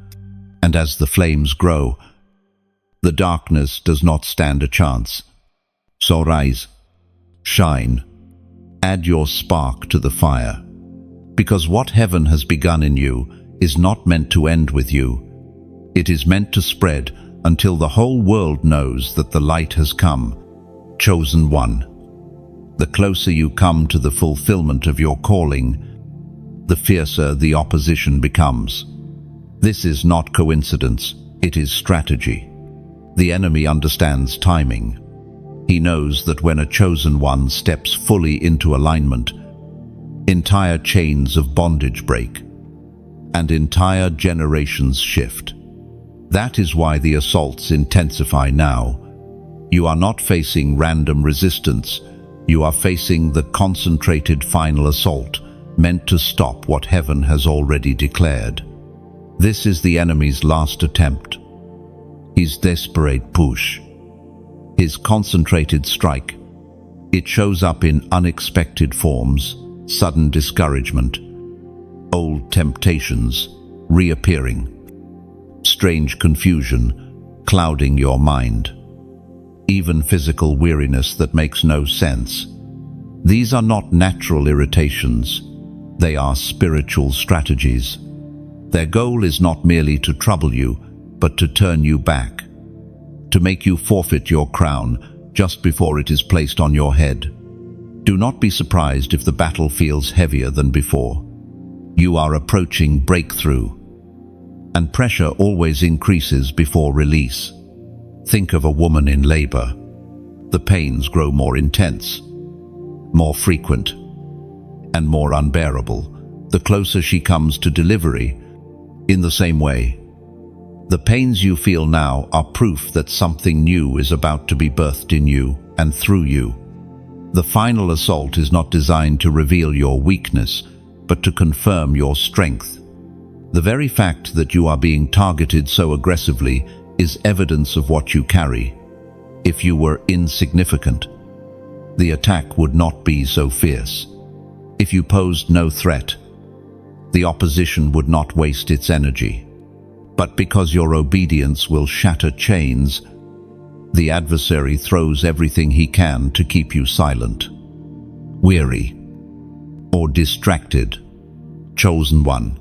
And as the flames grow, the darkness does not stand a chance. So rise, shine, add your spark to the fire. Because what heaven has begun in you is not meant to end with you. It is meant to spread until the whole world knows that the light has come. Chosen one. The closer you come to the fulfillment of your calling, the fiercer the opposition becomes. This is not coincidence, it is strategy. The enemy understands timing. He knows that when a chosen one steps fully into alignment, entire chains of bondage break, and entire generations shift. That is why the assaults intensify now. You are not facing random resistance, you are facing the concentrated final assault meant to stop what heaven has already declared. This is the enemy's last attempt. His desperate push. His concentrated strike. It shows up in unexpected forms, sudden discouragement, old temptations reappearing, strange confusion clouding your mind, even physical weariness that makes no sense. These are not natural irritations, they are spiritual strategies. Their goal is not merely to trouble you, but to turn you back, to make you forfeit your crown just before it is placed on your head. Do not be surprised if the battle feels heavier than before. You are approaching breakthrough, and pressure always increases before release. Think of a woman in labor. The pains grow more intense, more frequent, and more unbearable the closer she comes to delivery. In the same way, the pains you feel now are proof that something new is about to be birthed in you and through you. The final assault is not designed to reveal your weakness, but to confirm your strength. The very fact that you are being targeted so aggressively is evidence of what you carry. If you were insignificant, the attack would not be so fierce. If you posed no threat, the opposition would not waste its energy. But because your obedience will shatter chains, the adversary throws everything he can to keep you silent, weary, or distracted. Chosen one.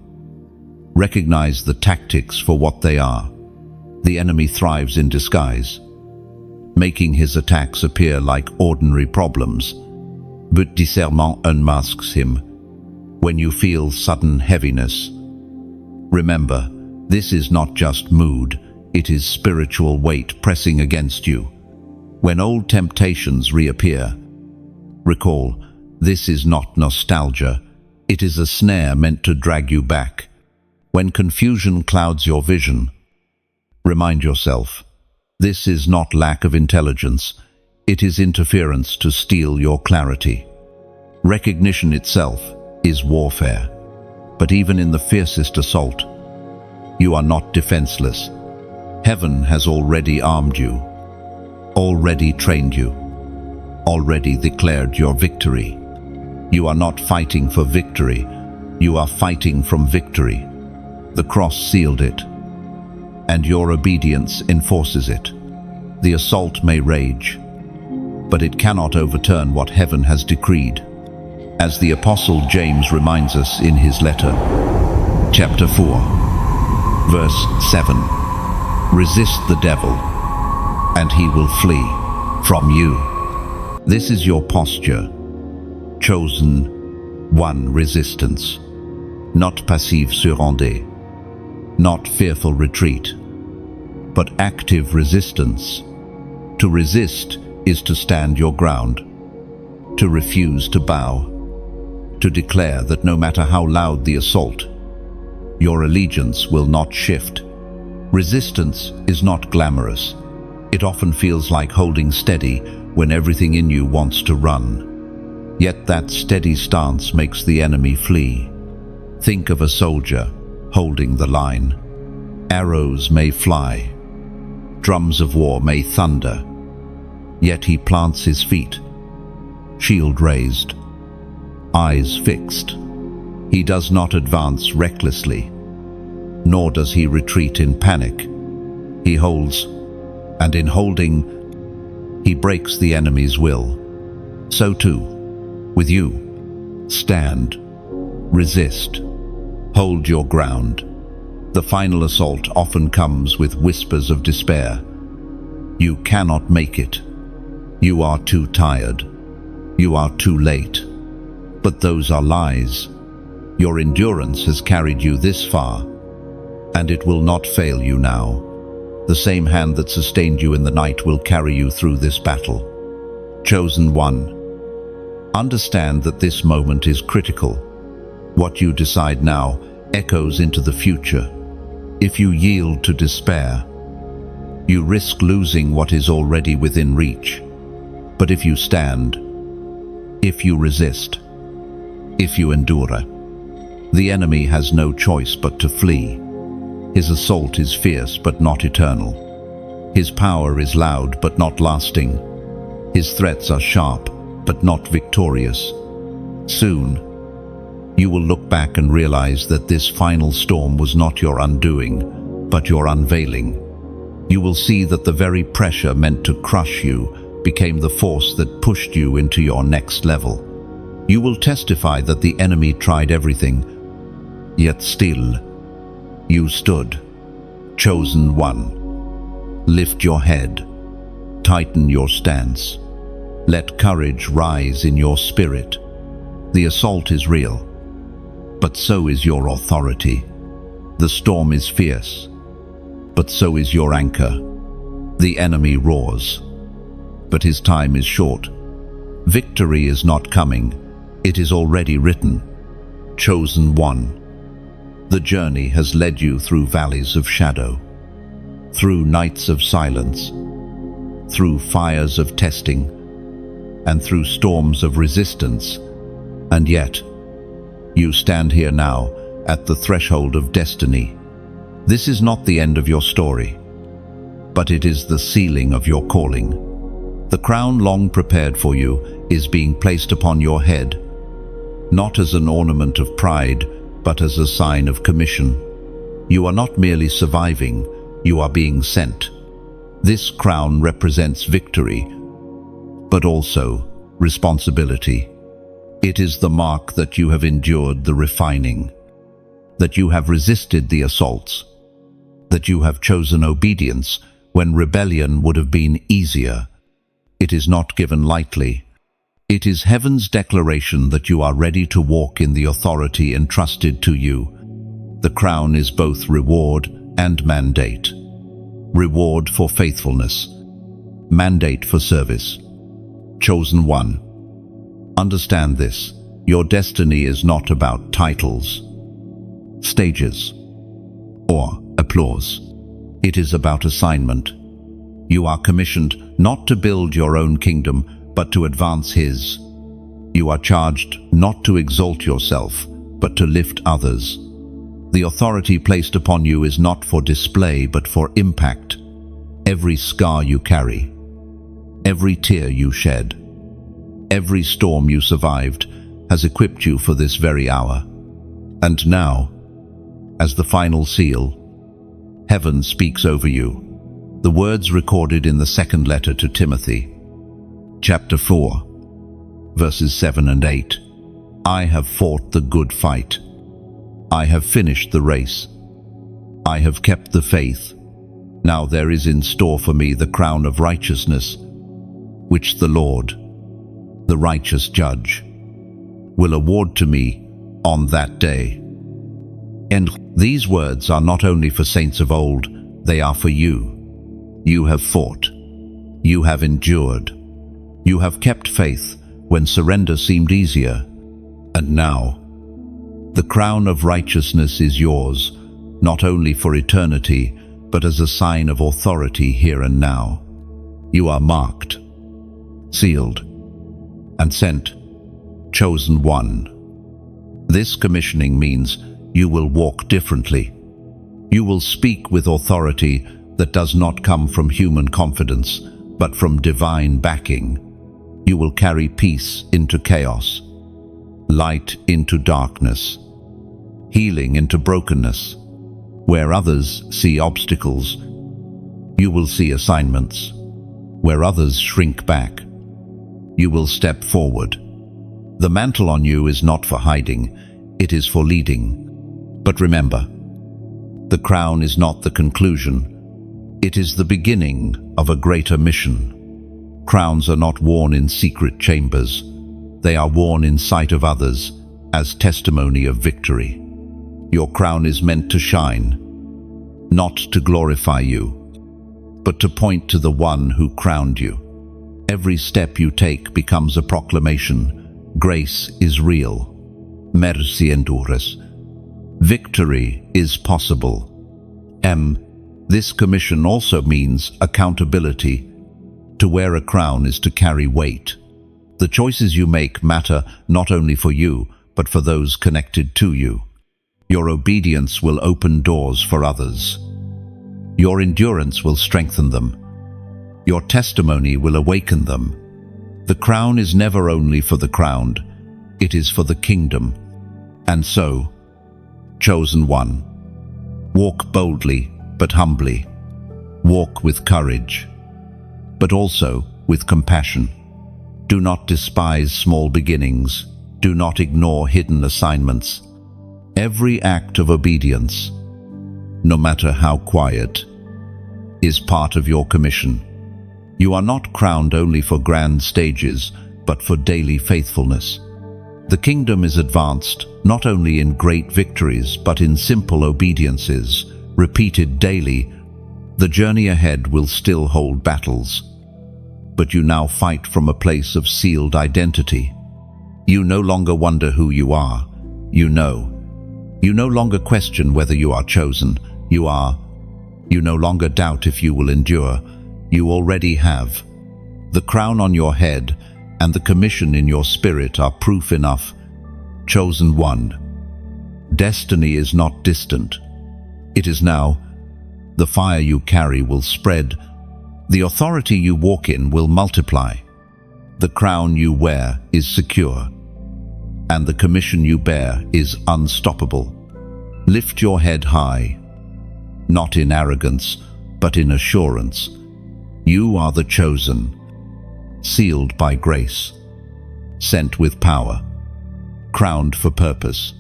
Recognize the tactics for what they are. The enemy thrives in disguise, making his attacks appear like ordinary problems. But discernment unmasks him. when you feel sudden heaviness. Remember, this is not just mood, it is spiritual weight pressing against you. When old temptations reappear, recall, this is not nostalgia, it is a snare meant to drag you back. When confusion clouds your vision, remind yourself, this is not lack of intelligence, it is interference to steal your clarity. Recognition itself is warfare, but even in the fiercest assault, you are not defenseless. Heaven has already armed you, already trained you, already declared your victory. You are not fighting for victory, you are fighting from victory. The cross sealed it, and your obedience enforces it. The assault may rage, but it cannot overturn what heaven has decreed. As the Apostle James reminds us in his letter, chapter 4, verse 7, resist the devil, and he will flee from you. This is your posture. Chosen one, resistance, not passive surrender, not fearful retreat, but active resistance. To resist is to stand your ground, to refuse to bow, to declare that no matter how loud the assault, your allegiance will not shift. Resistance is not glamorous. It often feels like holding steady when everything in you wants to run. Yet that steady stance makes the enemy flee. Think of a soldier holding the line. Arrows may fly, drums of war may thunder, yet he plants his feet, shield raised, eyes fixed. He does not advance recklessly, nor does he retreat in panic. He holds, and in holding, he breaks the enemy's will. So too, with you, stand, resist, hold your ground. The final assault often comes with whispers of despair. You cannot make it. You are too tired. You are too late. But those are lies. Your endurance has carried you this far, and it will not fail you now. The same hand that sustained you in the night will carry you through this battle. Chosen one, understand that this moment is critical. What you decide now echoes into the future. If you yield to despair, you risk losing what is already within reach. But if you stand, if you resist, if you endure, the enemy has no choice but to flee. His assault is fierce but not eternal. His power is loud but not lasting. His threats are sharp but not victorious. Soon, you will look back and realize that this final storm was not your undoing, but your unveiling. You will see that the very pressure meant to crush you became the force that pushed you into your next level. You will testify that the enemy tried everything, yet still, you stood. Chosen one. Lift your head. Tighten your stance. Let courage rise in your spirit. The assault is real, but so is your authority. The storm is fierce, but so is your anchor. The enemy roars, but his time is short. Victory is not coming, it is already written. Chosen one. The journey has led you through valleys of shadow, through nights of silence, through fires of testing, and through storms of resistance. And yet, you stand here now at the threshold of destiny. This is not the end of your story, but it is the sealing of your calling. The crown long prepared for you is being placed upon your head, not as an ornament of pride, but as a sign of commission. You are not merely surviving, you are being sent. This crown represents victory, but also responsibility. It is the mark that you have endured the refining, that you have resisted the assaults, that you have chosen obedience when rebellion would have been easier. It is not given lightly. It is heaven's declaration that you are ready to walk in the authority entrusted to you. The crown is both reward and mandate. Reward for faithfulness. Mandate for service. Chosen one. Understand this. Your destiny is not about titles, stages, or applause. It is about assignment. You are commissioned not to build your own kingdom, but to advance His. You are charged not to exalt yourself, but to lift others. The authority placed upon you is not for display, but for impact. Every scar you carry, every tear you shed, every storm you survived has equipped you for this very hour. And now, as the final seal, heaven speaks over you. The words recorded in the second letter to Timothy, chapter 4, verses 7 and 8. I have fought the good fight. I have finished the race. I have kept the faith. Now there is in store for me the crown of righteousness, which the Lord, the righteous judge, will award to me on that day. And these words are not only for saints of old, they are for you. You have fought. You have endured. You have kept faith when surrender seemed easier. And now, the crown of righteousness is yours, not only for eternity, but as a sign of authority here and now. You are marked, sealed, and sent, chosen one. This commissioning means you will walk differently. You will speak with authority that does not come from human confidence, but from divine backing. You will carry peace into chaos, light into darkness, healing into brokenness. Where others see obstacles, you will see assignments. Where others shrink back, you will step forward. The mantle on you is not for hiding, it is for leading. But remember, the crown is not the conclusion, it is the beginning of a greater mission. Crowns are not worn in secret chambers, they are worn in sight of others as testimony of victory. Your crown is meant to shine, not to glorify you, but to point to the one who crowned you. Every step you take becomes a proclamation. Grace is real. Mercy endures. Victory is possible. This commission also means accountability. To wear a crown is to carry weight. The choices you make matter not only for you, but for those connected to you. Your obedience will open doors for others. Your endurance will strengthen them. Your testimony will awaken them. The crown is never only for the crowned, it is for the kingdom. And so, chosen one, walk boldly but humbly. Walk with courage, but also with compassion. Do not despise small beginnings. Do not ignore hidden assignments. Every act of obedience, no matter how quiet, is part of your commission. You are not crowned only for grand stages, but for daily faithfulness. The kingdom is advanced not only in great victories, but in simple obediences, repeated daily. The journey ahead will still hold battles, but you now fight from a place of sealed identity. You no longer wonder who you are. You know. You no longer question whether you are chosen. You are. You no longer doubt if you will endure. You already have. The crown on your head and the commission in your spirit are proof enough. Chosen one. Destiny is not distant. It is now. The fire you carry will spread. The authority you walk in will multiply. The crown you wear is secure, and the commission you bear is unstoppable. Lift your head high, not in arrogance, but in assurance. You are the chosen, sealed by grace, sent with power, crowned for purpose.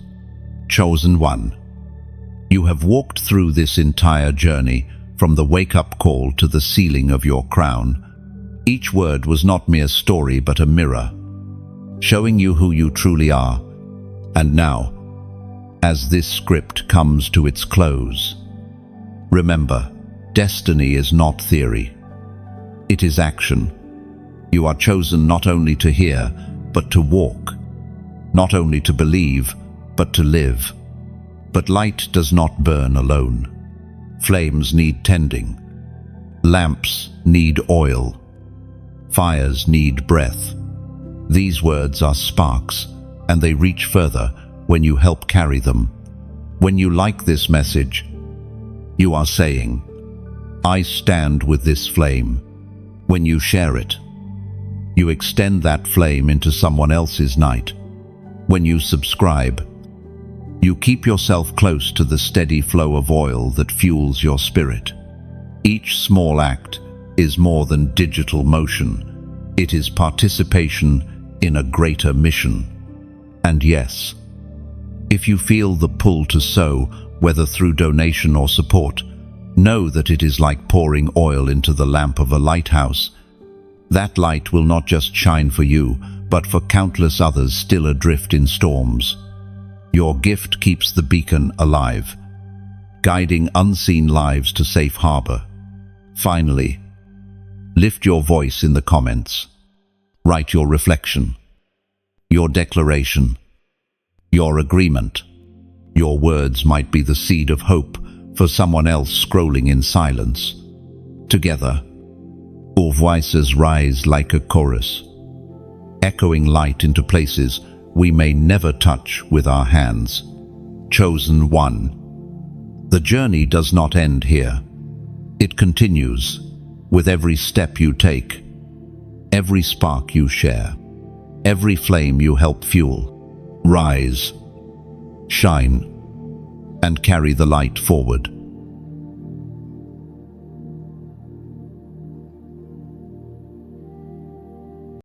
Chosen one. You have walked through this entire journey, from the wake-up call to the sealing of your crown. Each word was not mere story but a mirror. showing you who you truly are. And now, as this script comes to its close, remember, destiny is not theory. It is action. You are chosen not only to hear, but to walk. Not only to believe, but to live. But light does not burn alone. Flames need tending. Lamps need oil. Fires need breath. These words are sparks, and they reach further when you help carry them. When you like this message, you are saying, "I stand with this flame." When you share it, you extend that flame into someone else's night. When you subscribe, you keep yourself close to the steady flow of oil that fuels your spirit. Each small act is more than digital motion. It is participation in a greater mission. And yes, if you feel the pull to sow, whether through donation or support, know that it is like pouring oil into the lamp of a lighthouse. That light will not just shine for you, but for countless others still adrift in storms. Your gift keeps the beacon alive, guiding unseen lives to safe harbor. Finally, lift your voice in the comments. Write your reflection, your declaration, your agreement. Your words might be the seed of hope for someone else scrolling in silence. Together, our voices rise like a chorus, echoing light into places we may never touch with our hands. Chosen one. The journey does not end here. It continues with every step you take, every spark you share, every flame you help fuel. Rise, shine, and carry the light forward.